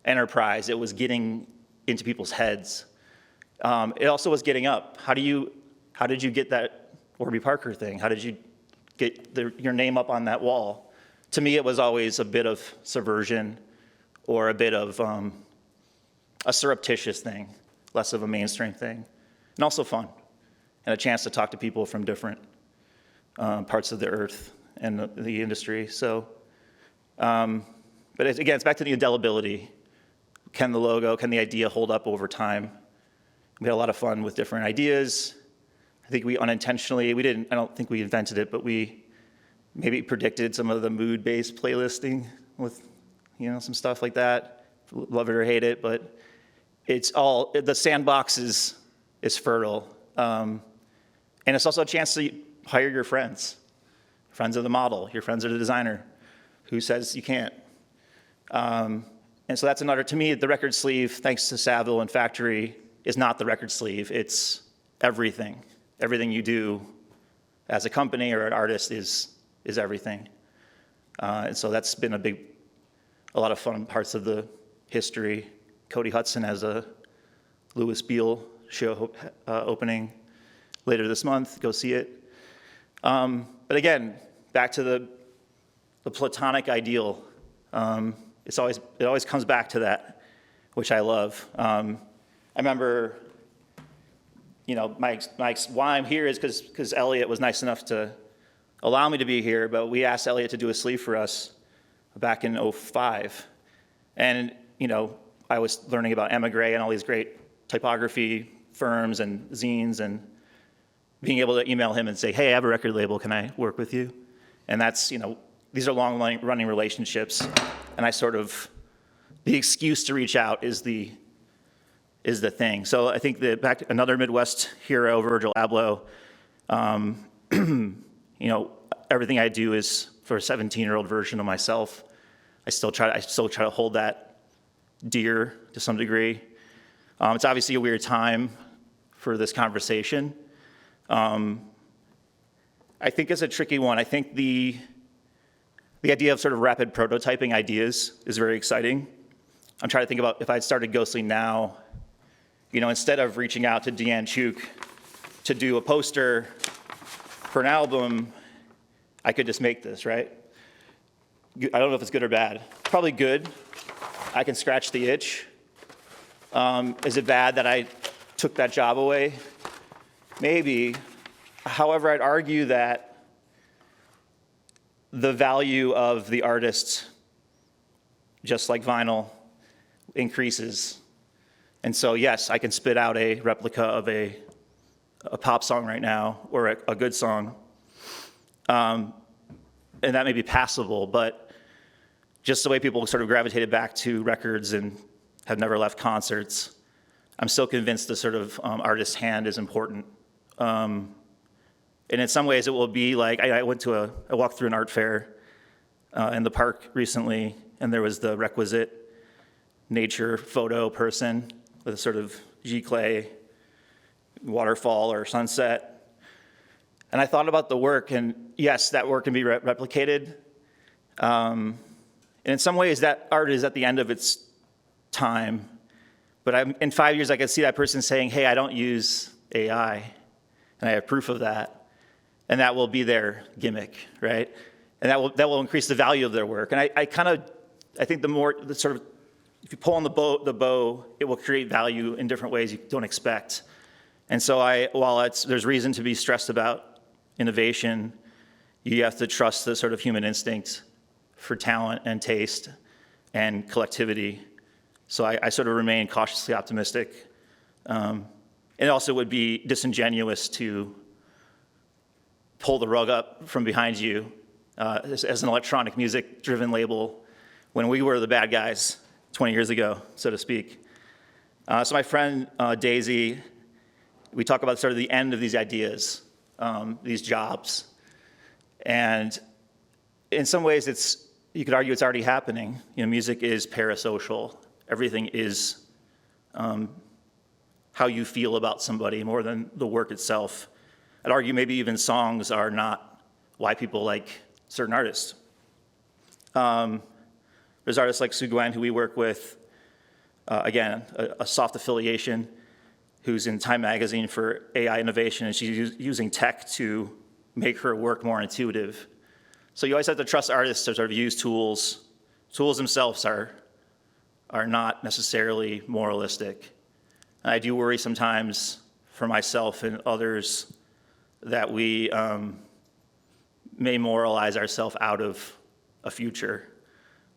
enterprise. It was getting into people's heads. It also was getting up. How did you get that Warby Parker thing? How did you get your name up on that wall? To me, it was always a bit of subversion or a bit of a surreptitious thing, less of a mainstream thing, and also fun, and a chance to talk to people from different parts of the earth and the industry. So, but again, it's back to the indelibility. Can the logo, can the idea hold up over time? We had a lot of fun with different ideas. I think we unintentionally, I don't think we invented it, but we maybe predicted some of the mood-based playlisting with, some stuff like that. Love it or hate it, but the sandbox is fertile. And it's also a chance to hire your friends of the model, your friends of the designer, who says you can't. And so that's another, to me, the record sleeve, thanks to Saville and Factory, is not the record sleeve. It's everything. Everything you do as a company or an artist is everything. And so that's been a lot of fun parts of the history. Cody Hudson has a Louis Beale show opening later this month. Go see it. But again, back to the platonic ideal. It always comes back to that, which I love. I remember, why I'm here is because Elliot was nice enough to allow me to be here, but we asked Elliot to do a sleeve for us back in '05. And, I was learning about Emigre and all these great typography firms and zines, and being able to email him and say, hey, I have a record label, can I work with you? And that's, these are long-running relationships, and the excuse to reach out is the thing. So I think another Midwest hero, Virgil Abloh, everything I do is for a 17-year-old version of myself. I still try to hold that dear to some degree. It's obviously a weird time for this conversation. I think it's a tricky one. I think the idea of sort of rapid prototyping ideas is very exciting. I'm trying to think about if I'd started Ghostly now, instead of reaching out to Deanne Chuk to do a poster for an album, I could just make this, right? I don't know if it's good or bad. Probably good. I can scratch the itch. Is it bad that I took that job away? Maybe. However, I'd argue that the value of the artist, just like vinyl, increases. And so, yes, I can spit out a replica of a pop song right now, or a good song. And that may be passable, but just the way people sort of gravitated back to records and have never left concerts, I'm still convinced the sort of artist's hand is important. And in some ways it will be like, I walked through an art fair in the park recently, and there was the requisite nature photo person with a sort of giclée waterfall or sunset. And I thought about the work, and yes, that work can be replicated. And in some ways, that art is at the end of its time. But in 5 years, I could see that person saying, hey, I don't use AI, and I have proof of that. And that will be their gimmick, right? And that will increase the value of their work. And I think if you pull on the bow, it will create value in different ways you don't expect. And so while there's reason to be stressed about innovation, you have to trust the sort of human instinct for talent and taste and collectivity. So I sort of remain cautiously optimistic. It also would be disingenuous to pull the rug up from behind you as an electronic music-driven label when we were the bad guys 20 years ago, so to speak. So my friend Daisy, we talk about sort of the end of these ideas, these jobs. And in some ways, you could argue it's already happening. Music is parasocial. Everything is how you feel about somebody more than the work itself. I'd argue maybe even songs are not why people like certain artists. There's artists like Sue Gwen, who we work with, again, a soft affiliation, who's in Time Magazine for AI innovation, and she's using tech to make her work more intuitive. So you always have to trust artists to sort of use tools. Tools themselves are not necessarily moralistic. And I do worry sometimes for myself and others that we may moralize ourselves out of a future.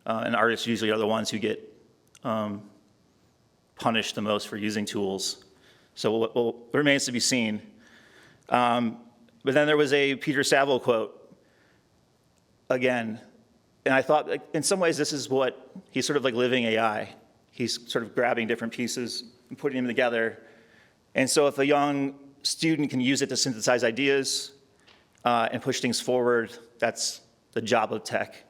And artists usually are the ones who get punished the most for using tools. So what remains to be seen. But then there was a Peter Saville quote, again, and I thought, in some ways, this is what he's sort of like living AI. He's sort of grabbing different pieces and putting them together. And so if a young student can use it to synthesize ideas and push things forward, that's the job of tech.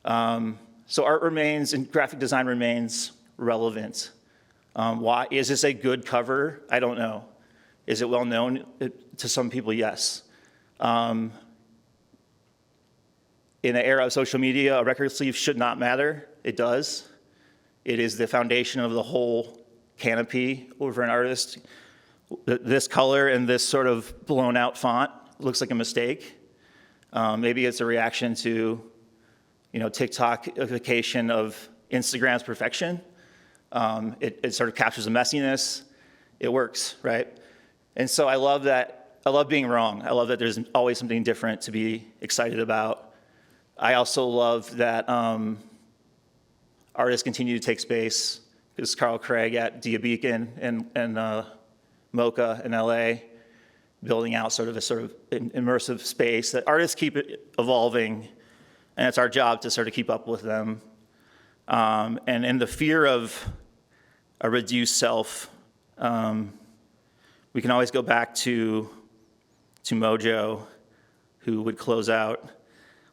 So art remains and graphic design remains relevant. Why? Is this a good cover? I don't know. Is it well known to some people? Yes. In an era of social media, a record sleeve should not matter. It does. It is the foundation of the whole canopy over an artist. This color and this sort of blown out font looks like a mistake. Maybe it's a reaction to, TikTokification of Instagram's perfection. It sort of captures the messiness. It works, right? And so I love that. I love being wrong. I love that there's always something different to be excited about. I also love that artists continue to take space. There's Carl Craig at Dia Beacon and Mocha in LA, building out sort of immersive space that artists keep evolving, and it's our job to sort of keep up with them. And in the fear of a reduced self, we can always go back to Mojo, who would close out,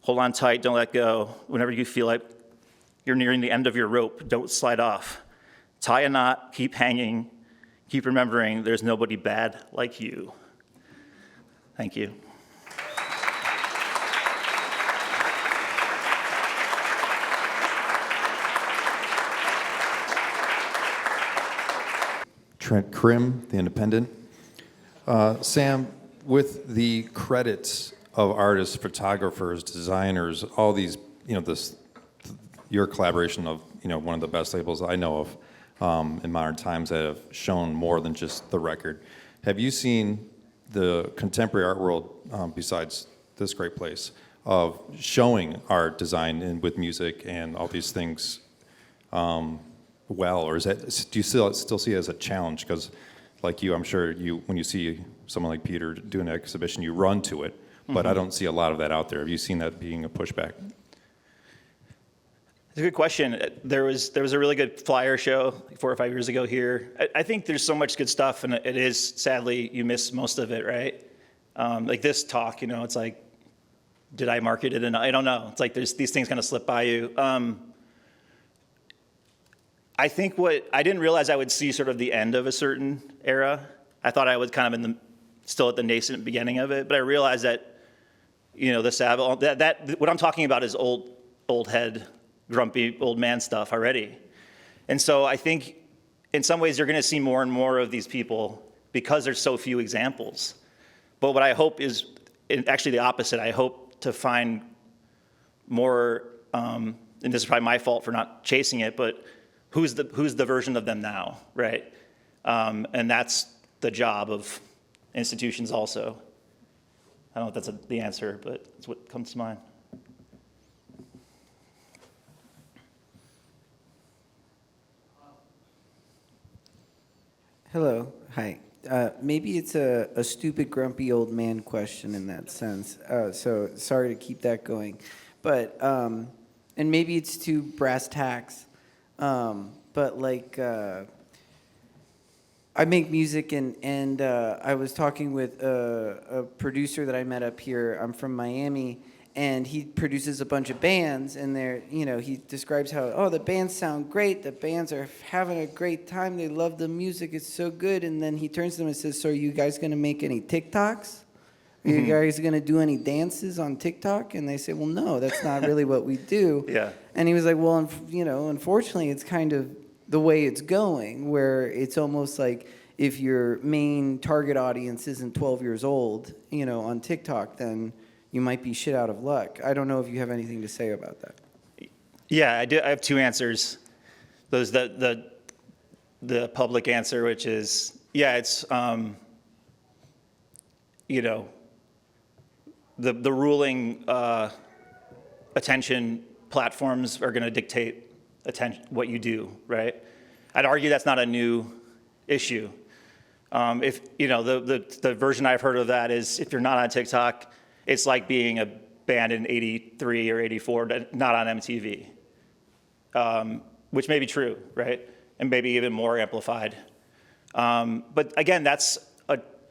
"Hold on tight, don't let go. Whenever you feel like you're nearing the end of your rope, don't slide off. Tie a knot, keep hanging, keep remembering there's nobody bad like you." Thank you. Trent Krim, The Independent. Sam, with the credits of artists, photographers, designers, all these, your collaboration of, one of the best labels I know of in modern times that have shown more than just the record. Have you seen the contemporary art world, besides this great place, of showing art, design, and with music and all these things well, or do you still see it as a challenge? Because, like you, I'm sure when you see someone like Peter do an exhibition, you run to it. But I don't see a lot of that out there. Have you seen that being a pushback? It's a good question. There was a really good flyer show 4 or 5 years ago here. I think there's so much good stuff, and it is, sadly, you miss most of it, right? Like this talk, it's like, did I market it enough? I don't know. It's like these things kind of slip by you. I think I didn't realize I would see sort of the end of a certain era. I thought I was kind of still at the nascent beginning of it, but I realized that, the Savile, that what I'm talking about is old head, grumpy old man stuff already. And so I think in some ways, you're going to see more and more of these people because there's so few examples. But what I hope is actually the opposite. I hope to find more, and this is probably my fault for not chasing it, but who's the version of them now, right? And that's the job of institutions also. I don't know if that's the answer, but it's what comes to mind. Hello, hi. Maybe it's a stupid, grumpy old man question in that sense. So sorry to keep that going, but and maybe it's too brass tacks. But like, I make music, and I was talking with a producer that I met up here. I'm from Miami, and he produces a bunch of bands, and he describes how, oh, the bands sound great, the bands are having a great time, they love the music, it's so good, and then he turns to them and says, so are you guys gonna make any TikToks? Are you guys gonna do any dances on TikTok? And they say, well, no, that's not really what we do. Yeah. And he was like, well, unfortunately, it's kind of the way it's going, where it's almost like if your main target audience isn't 12 years old, on TikTok, then you might be shit out of luck. I don't know if you have anything to say about that. Yeah, I do. I have two answers. There's the public answer, which is, yeah, it's the ruling attention platforms are going to dictate what you do, right? I'd argue that's not a new issue. If the version I've heard of that is if you're not on TikTok, it's like being a band in '83 or '84, not on MTV, which may be true, right? And maybe even more amplified. But again, that's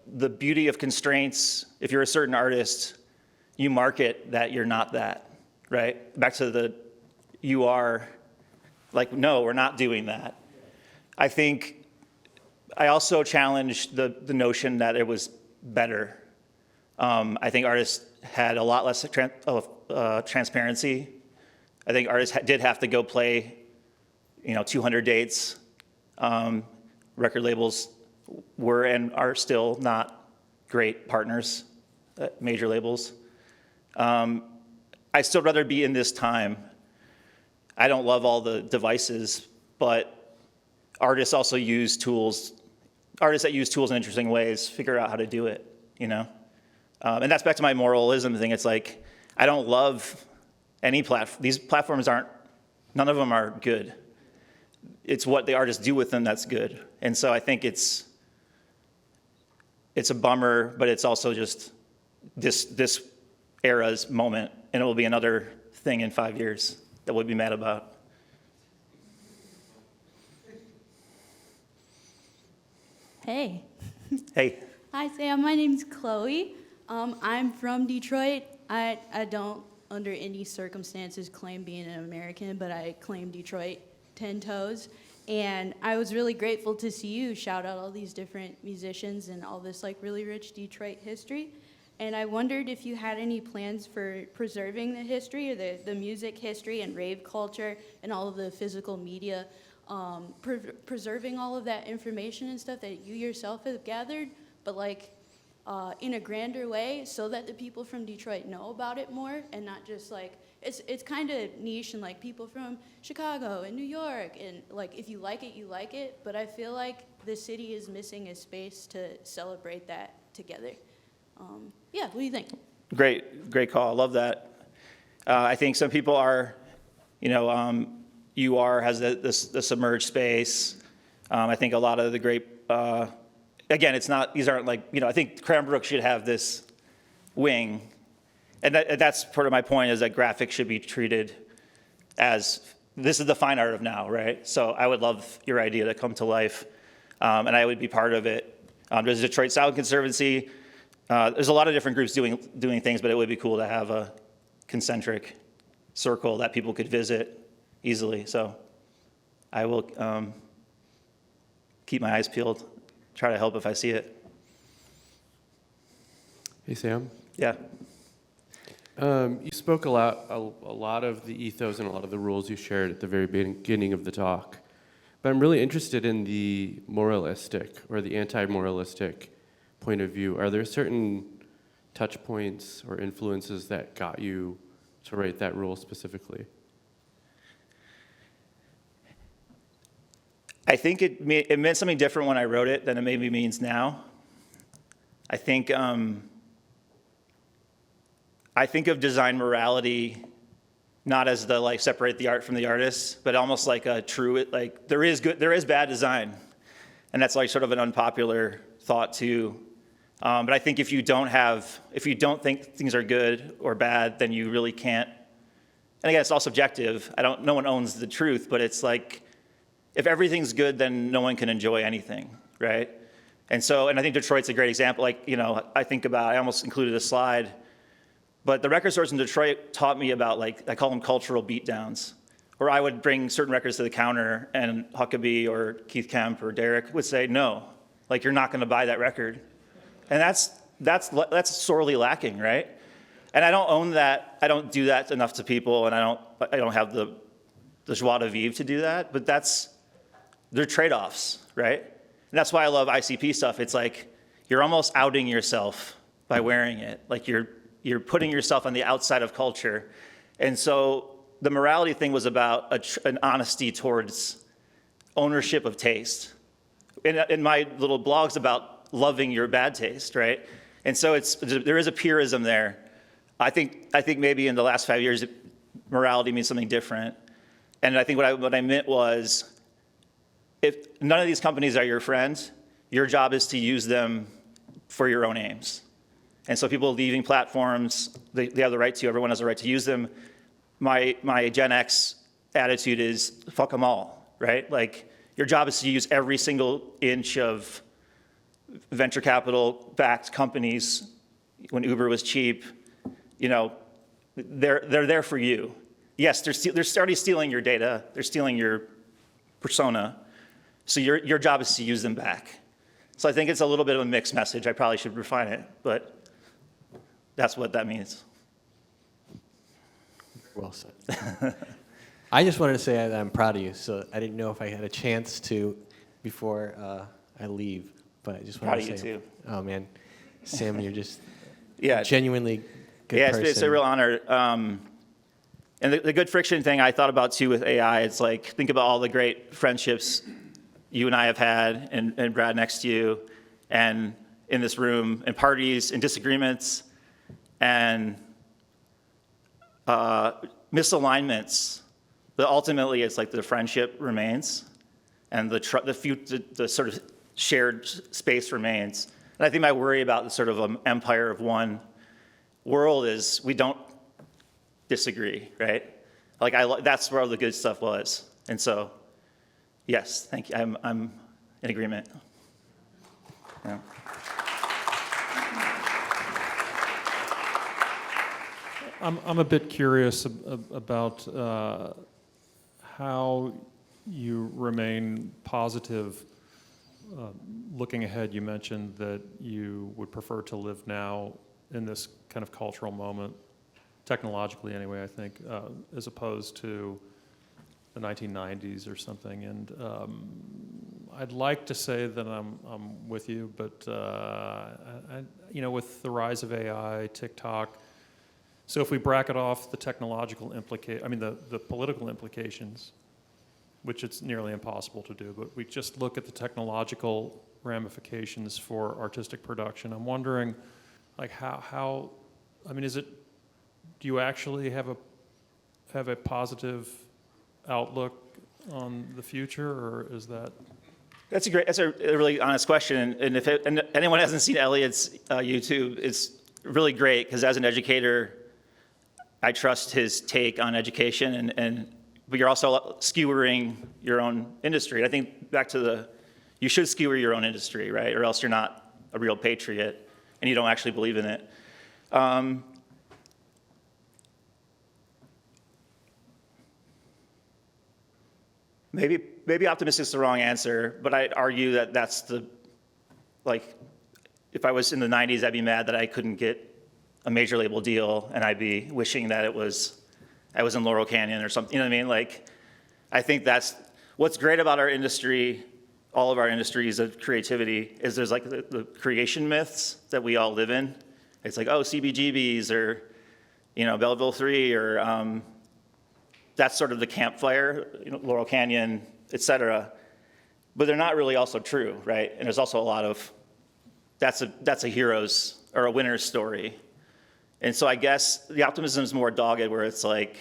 the beauty of constraints. If you're a certain artist, you market that you're not that, right? Back to you are, like, no, we're not doing that. I think I also challenged the notion that it was better. I think artists had a lot less transparency. I think artists did have to go play, 200 dates. Record labels were and are still not great partners, major labels. I'd still rather be in this time. I don't love all the devices, but artists also use tools. Artists that use tools in interesting ways figure out how to do it, And that's back to my moralism thing. It's like, I don't love any platform. These platforms none of them are good. It's what the artists do with them that's good. And so I think it's a bummer, but it's also just this era's moment, and it will be another thing in 5 years that we'll be mad about. Hey. Hey. Hi, Sam. My name's Chloe. I'm from Detroit. I don't, under any circumstances, claim being an American, but I claim Detroit 10 toes. And I was really grateful to see you shout out all these different musicians and all this really rich Detroit history. And I wondered if you had any plans for preserving the history, or the music history and rave culture and all of the physical media, preserving all of that information and stuff that you yourself have gathered, but in a grander way, so that the people from Detroit know about it more, and not just it's kind of niche, and people from Chicago and New York, and if you like it, you like it. But I feel like the city is missing a space to celebrate that together. Yeah, what do you think? Great call. I love that. I think some people are, UR has the submerged space. I think a lot of the great, again, these aren't I think Cranbrook should have this wing. And that's part of my point, is that graphics should be treated as, this is the fine art of now, right? So I would love your idea to come to life, and I would be part of it. There's Detroit Sound Conservancy. There's a lot of different groups doing things, but it would be cool to have a concentric circle that people could visit easily. So I will keep my eyes peeled, try to help if I see it. Hey, Sam. Yeah. You spoke a lot of the ethos and a lot of the rules you shared at the very beginning of the talk. But I'm really interested in the moralistic or the anti-moralistic point of view. Are there certain touch points or influences that got you to write that rule specifically? I think it meant something different when I wrote it than it maybe means now. I think of design morality not as the like separate the art from the artist, but almost like a true, like there is bad design, and that's like sort of an unpopular thought too. But I think if you don't think things are good or bad, then you really can't. And again, it's all subjective. No one owns the truth, but it's like if everything's good, then no one can enjoy anything, right? And I think Detroit's a great example. Like, I almost included a slide, but the record stores in Detroit taught me about, like, I call them cultural beatdowns, where I would bring certain records to the counter and Huckabee or Keith Kemp or Derek would say, no, like, you're not gonna buy that record. And that's sorely lacking, right? And I don't own that. I don't do that enough to people, and I don't have the joie de vivre to do that, but they're trade-offs, right? And that's why I love ICP stuff. It's like you're almost outing yourself by wearing it. Like you're putting yourself on the outside of culture. And so the morality thing was about an honesty towards ownership of taste. In my little blog's about loving your bad taste, right? And so there is a purism there. I think maybe in the last 5 years, morality means something different. And I think what I meant was, if none of these companies are your friends, your job is to use them for your own aims. And so people leaving platforms, they have the right to, everyone has the right to use them. My Gen X attitude is fuck them all, right? Like your job is to use every single inch of venture capital backed companies when Uber was cheap, they're there for you. Yes, they're already stealing your data, they're stealing your persona. So your job is to use them back. So I think it's a little bit of a mixed message. I probably should refine it, but that's what that means. Well said. I just wanted to say that I'm proud of you. So I didn't know if I had a chance to before I leave, but I just wanted Proud to of say, you too. Oh man, Sam, you're just Yeah, genuinely good yeah, person. it's a real honor. And the good friction thing I thought about too with AI, it's like, think about all the great friendships you and I have had, and Brad next to you, and in this room, and parties, and disagreements, and misalignments. But ultimately, it's like the friendship remains, and the sort of shared space remains. And I think my worry about the sort of empire of one world is we don't disagree, right? Like that's where all the good stuff was. And so, yes, thank you. I'm in agreement. Yeah. I'm a bit curious about how you remain positive. Looking ahead, you mentioned that you would prefer to live now in this kind of cultural moment, technologically anyway, I think, as opposed to the 1990s or something. And I'd like to say that I'm with you, but with the rise of AI, TikTok. So if we bracket off the technological the political implications, which it's nearly impossible to do, but we just look at the technological ramifications for artistic production. I'm wondering, like, do you actually have a positive outlook on the future, or is that? That's a really honest question. And if anyone hasn't seen Elliot's YouTube, it's really great because as an educator, I trust his take on education, but you're also skewering your own industry. I think back to you should skewer your own industry, right? Or else you're not a real patriot and you don't actually believe in it. Maybe optimistic is the wrong answer, but I'd argue that that's if I was in the 90s, I'd be mad that I couldn't get a major label deal, and I'd be wishing that I was in Laurel Canyon or something. You know what I mean? Like, I think that's what's great about our industry, all of our industries of creativity, is there's like the creation myths that we all live in. It's like, oh, CBGBs or, Belleville 3 or that's sort of the campfire, Laurel Canyon, et cetera. But they're not really also true, right? And there's also a lot of, that's a hero's or a winner's story. And so I guess the optimism is more dogged, where it's like,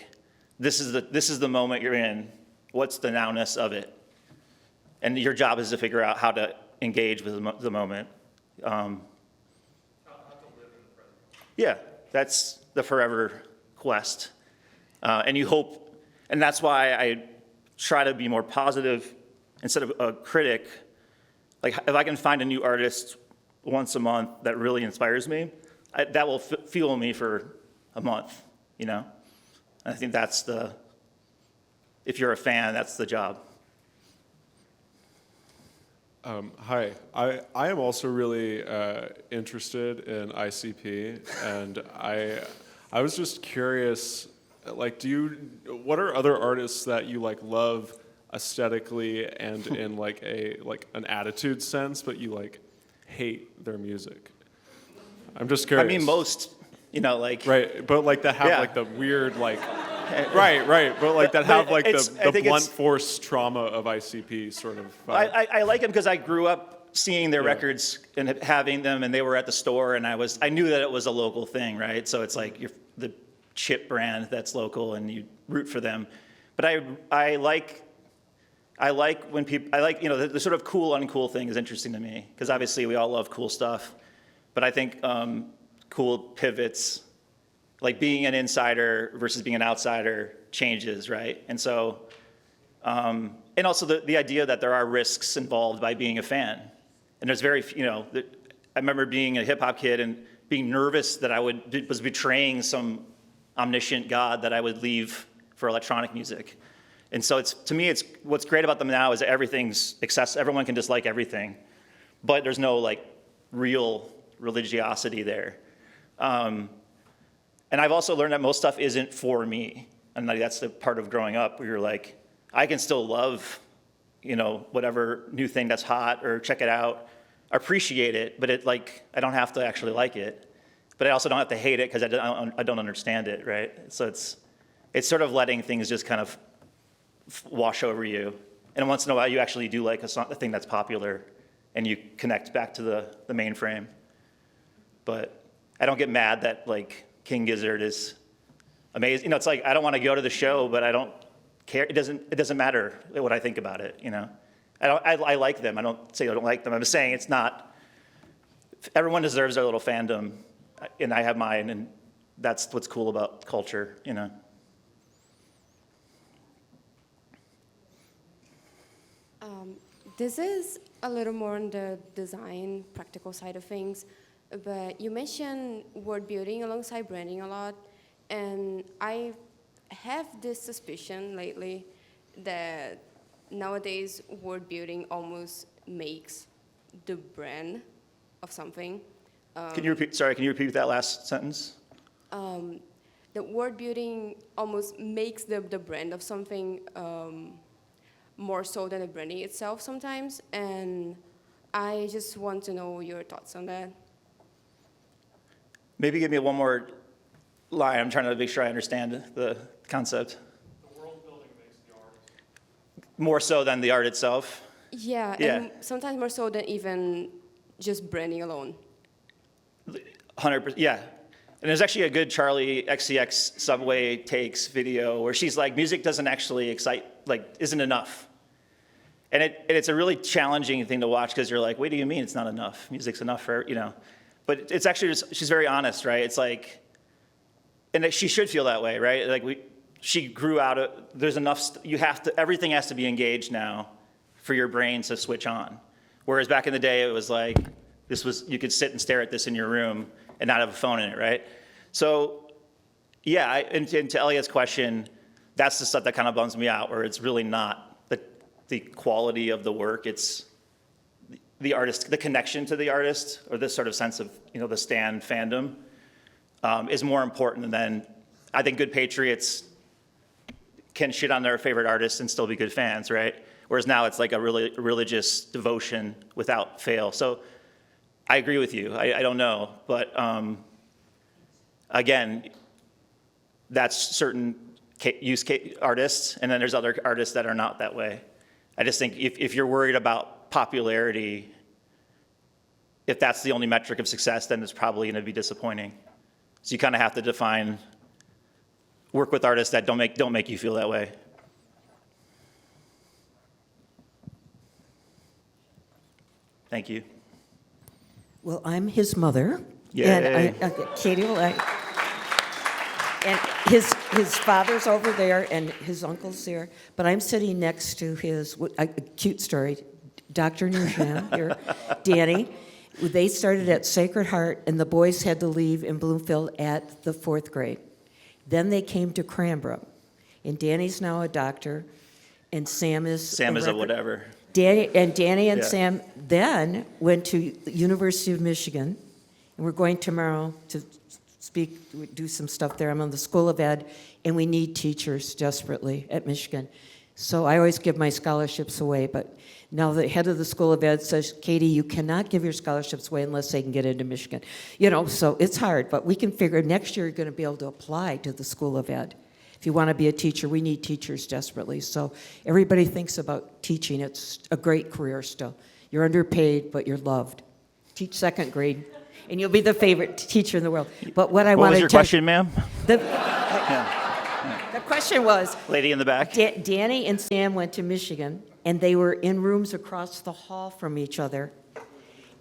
this is the moment you're in. What's the nowness of it? And your job is to figure out how to engage with the moment. Yeah, that's the forever quest. And you hope, and that's why I try to be more positive instead of a critic. Like, if I can find a new artist once a month that really inspires me, that will fuel me for a month, And I think that's if you're a fan, that's the job. Hi, I am also really interested in ICP, and I was just curious, like, what are other artists that you like love aesthetically and in like an attitude sense, but you like hate their music? I'm just curious. I mean, most, right, but like that have Yeah. like the weird like. Right, but like that have like the blunt force trauma of ICP sort of. I like them because I grew up seeing their records and having them, and they were at the store, and I knew that it was a local thing, right? So it's like the chip brand that's local, and you root for them. But I like when people, the sort of cool uncool thing is interesting to me, because obviously we all love cool stuff, but I think cool pivots. Like being an insider versus being an outsider changes, right? And so, and also the idea that there are risks involved by being a fan. And there's I remember being a hip hop kid and being nervous that I was betraying some omniscient God that I would leave for electronic music. And so to me, what's great about them now is that everything's accessible. Everyone can dislike everything, but there's no like real religiosity there. And I've also learned that most stuff isn't for me. And that's the part of growing up where you're like, I can still love, whatever new thing that's hot or check it out, appreciate it, but I don't have to actually like it. But I also don't have to hate it because I don't understand it, right? So it's sort of letting things just kind of wash over you. And once in a while, you actually do like a thing that's popular and you connect back to the mainframe. But I don't get mad that like King Gizzard is amazing. It's like I don't want to go to the show, but I don't care. It doesn't matter what I think about it. I like them. I don't say I don't like them. I'm just saying it's not. Everyone deserves their little fandom, and I have mine, and that's what's cool about culture. This is a little more on the design, practical side of things. But you mentioned word building alongside branding a lot, and I have this suspicion lately that nowadays word building almost makes the brand of something. Can you repeat that last sentence? The word building almost makes the brand of something more so than the branding itself sometimes, and I just want to know your thoughts on that. Maybe give me one more line. I'm trying to make sure I understand the concept. The world building makes the art. More so than the art itself? Yeah, and sometimes more so than even just branding alone. 100%, yeah. And there's actually a good Charlie XCX Subway Takes video where she's like, music doesn't actually excite, isn't enough. And it's a really challenging thing to watch because you're like, what do you mean it's not enough? Music's enough for, But it's actually just, she's very honest, right? It's like, and she should feel that way, right? She grew out of, there's enough, everything has to be engaged now for your brain to switch on. Whereas back in the day, it was like, you could sit and stare at this in your room and not have a phone in it, right? So, yeah, and to Elliot's question, that's the stuff that kind of bums me out, where it's really not the quality of the work, it's the artist, the connection to the artist, or this sort of sense of, the stan fandom, is more important than, I think good patriots can shit on their favorite artists and still be good fans, right? whereas now it's like a really religious devotion without fail. So I agree with you. I don't know, but again, that's certain artists, and then there's other artists that are not that way. I just think if you're worried about popularity, if that's the only metric of success, then it's probably going to be disappointing. So you kind of have to work with artists that don't make you feel that way. Thank you. Well, I'm his mother. Yay. And Katie will. And his father's over there, and his uncle's there. But I'm sitting next to a cute story, Dr. Nurjan here, Danny. They started at Sacred Heart, and the boys had to leave in Bloomfield at the 4th grade. Then they came to Cranbrook, and Danny's now a doctor, and Sam is a whatever. Danny and Yeah. Sam then went to the University of Michigan, and we're going tomorrow to do some stuff there. I'm on the School of Ed, and we need teachers desperately at Michigan. So I always give my scholarships away, but now the head of the School of Ed says, Katie, you cannot give your scholarships away unless they can get into Michigan. So it's hard, but we can figure next year you're going to be able to apply to the School of Ed. If you want to be a teacher, we need teachers desperately. So everybody thinks about teaching. It's a great career still. You're underpaid, but you're loved. Teach 2nd grade, and you'll be the favorite teacher in the world. But what What was your question, ma'am? The question was, Lady in the back. Danny and Sam went to Michigan, and they were in rooms across the hall from each other,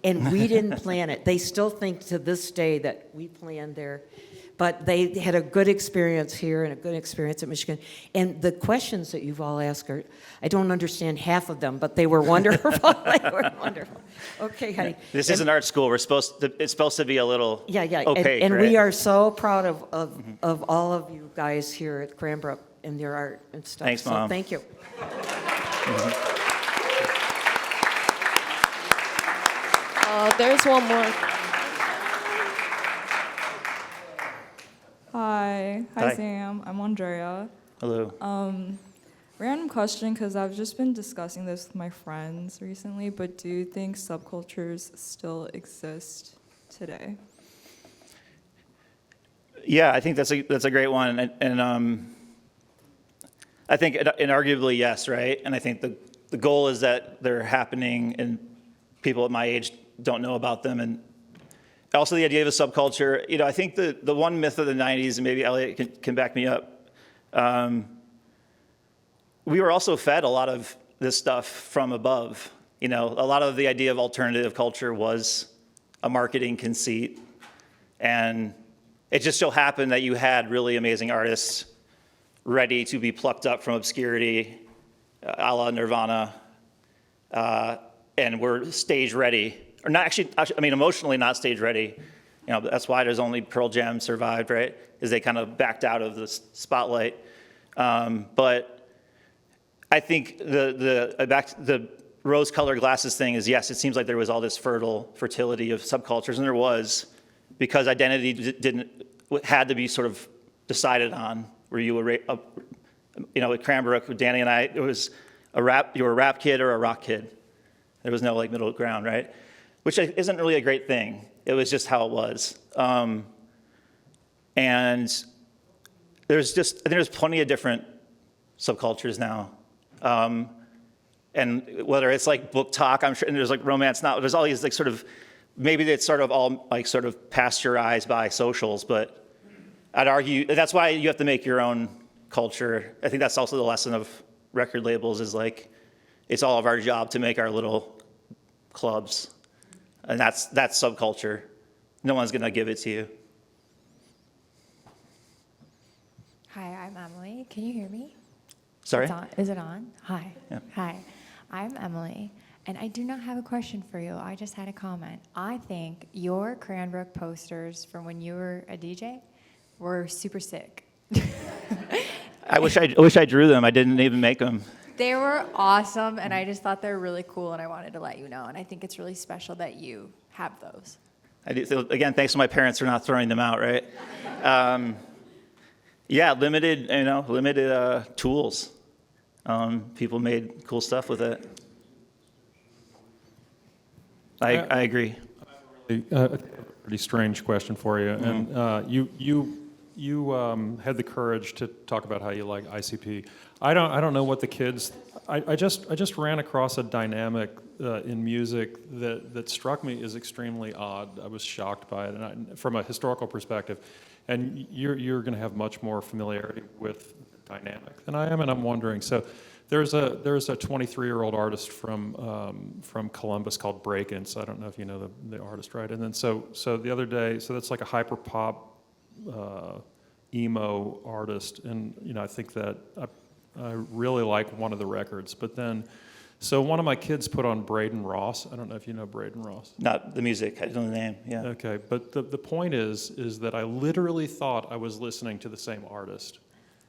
and we didn't plan it. They still think to this day that we planned there. But they had a good experience here and a good experience at Michigan. And the questions that you've all asked I don't understand half of them, but they were wonderful. They were wonderful. Okay, honey. This is an art school. It's supposed to be a little opaque, And right? we are so proud of all of you guys here at Cranbrook and your art and stuff. Thanks, Mom. So thank you. There's one more. Hi. Hi, Sam. I'm Andrea. Hello. Random question, because I've just been discussing this with my friends recently, but do you think subcultures still exist today? Yeah, I think that's a great one, and I think inarguably yes, right? And I think the goal is that they're happening, and people at my age don't know about them, and also the idea of a subculture. I think the one myth of the '90s, and maybe Elliot can back me up. We were also fed a lot of this stuff from above. A lot of the idea of alternative culture was a marketing conceit, and it just so happened that you had really amazing artists ready to be plucked up from obscurity, a la Nirvana, and were stage ready, or not actually. I mean, emotionally not stage ready. That's why there's only Pearl Jam survived, right? Is they kind of backed out of the spotlight. But I think the rose-colored glasses thing is, yes, it seems like there was all this fertility of subcultures, and there was, because identity had to be sort of decided on. Were you at Cranbrook with Danny and I, it was you were a rap kid or a rock kid. There was no middle ground, right? Which isn't really a great thing. It was just how it was. And there's plenty of different subcultures now. And whether it's book talk, I'm sure, and there's romance now, there's all these maybe it's sort of all pasteurized by socials, but I'd argue that's why you have to make your own culture. I think that's also the lesson of record labels is it's all of our job to make our little clubs. And that's subculture. No one's gonna give it to you. Hi, I'm Emily. Can you hear me? Sorry? Is it on? Hi. Yeah. Hi. I'm Emily, and I do not have a question for you. I just had a comment. I think your Cranbrook posters from when you were a DJ were super sick. I wish I drew them. I didn't even make them. They were awesome, and I just thought they were really cool, and I wanted to let you know. And I think it's really special that you have those. I do. So again, thanks to my parents for not throwing them out, right? Yeah, limited tools. People made cool stuff with it. I agree. A pretty strange question for you, and you had the courage to talk about how you like ICP. I don't know what the kids. I just ran across a dynamic in music that struck me as extremely odd. I was shocked by it, and from a historical perspective, and you're going to have much more familiarity with the dynamic than I am, and I'm wondering. So there's a 23-year-old artist from Columbus called Breakins. I don't know if you know the artist, right? And then so the other day, so that's like a hyper pop emo artist, and I think that I really like one of the records. But then, so one of my kids put on Braden Ross. I don't know if you know Braden Ross. Not the music, I know the name, yeah. Okay, but the point is that I literally thought I was listening to the same artist.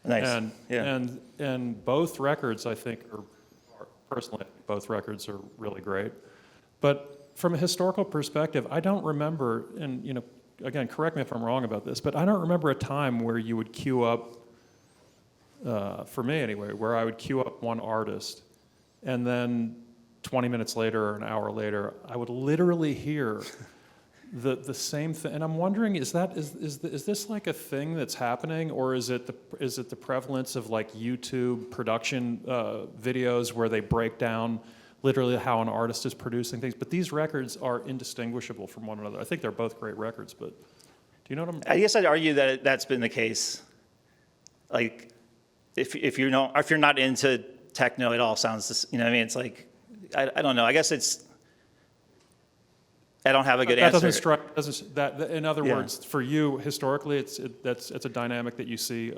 Nice, And yeah. and both records, I think, are personally, I think both records are really great. But from a historical perspective, I don't remember, and again, correct me if I'm wrong about this, but I don't remember a time where you would queue up, for me anyway, where I would queue up one artist, and then 20 minutes later or an hour later, I would literally hear the same thing. And I'm wondering, is this like a thing that's happening, or is it the prevalence of like YouTube production videos where they break down literally how an artist is producing things? But these records are indistinguishable from one another. I think they're both great records, but do you know what I guess I'd argue that that's been the case. Like, if you're not into techno, it all sounds, what I mean? It's like, I don't know. I guess I don't have a good answer. In other words, for you, historically, it's a dynamic that you see.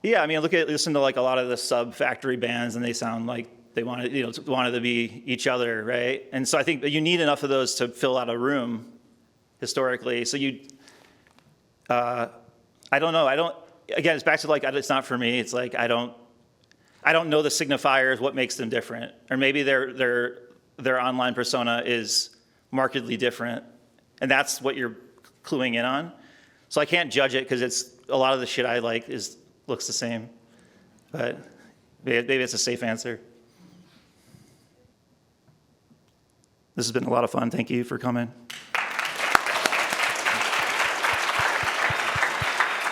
Yeah, I mean, listen to like a lot of the sub-factory bands, and they sound like they wanted to be each other, right? And so I think that you need enough of those to fill out a room historically. So I don't know. Again, it's back to like, it's not for me. It's like, I don't know the signifiers, what makes them different. Or maybe their online persona is markedly different, and that's what you're cluing in on. So I can't judge it because a lot of the shit I like looks the same. But maybe it's a safe answer. This has been a lot of fun. Thank you for coming.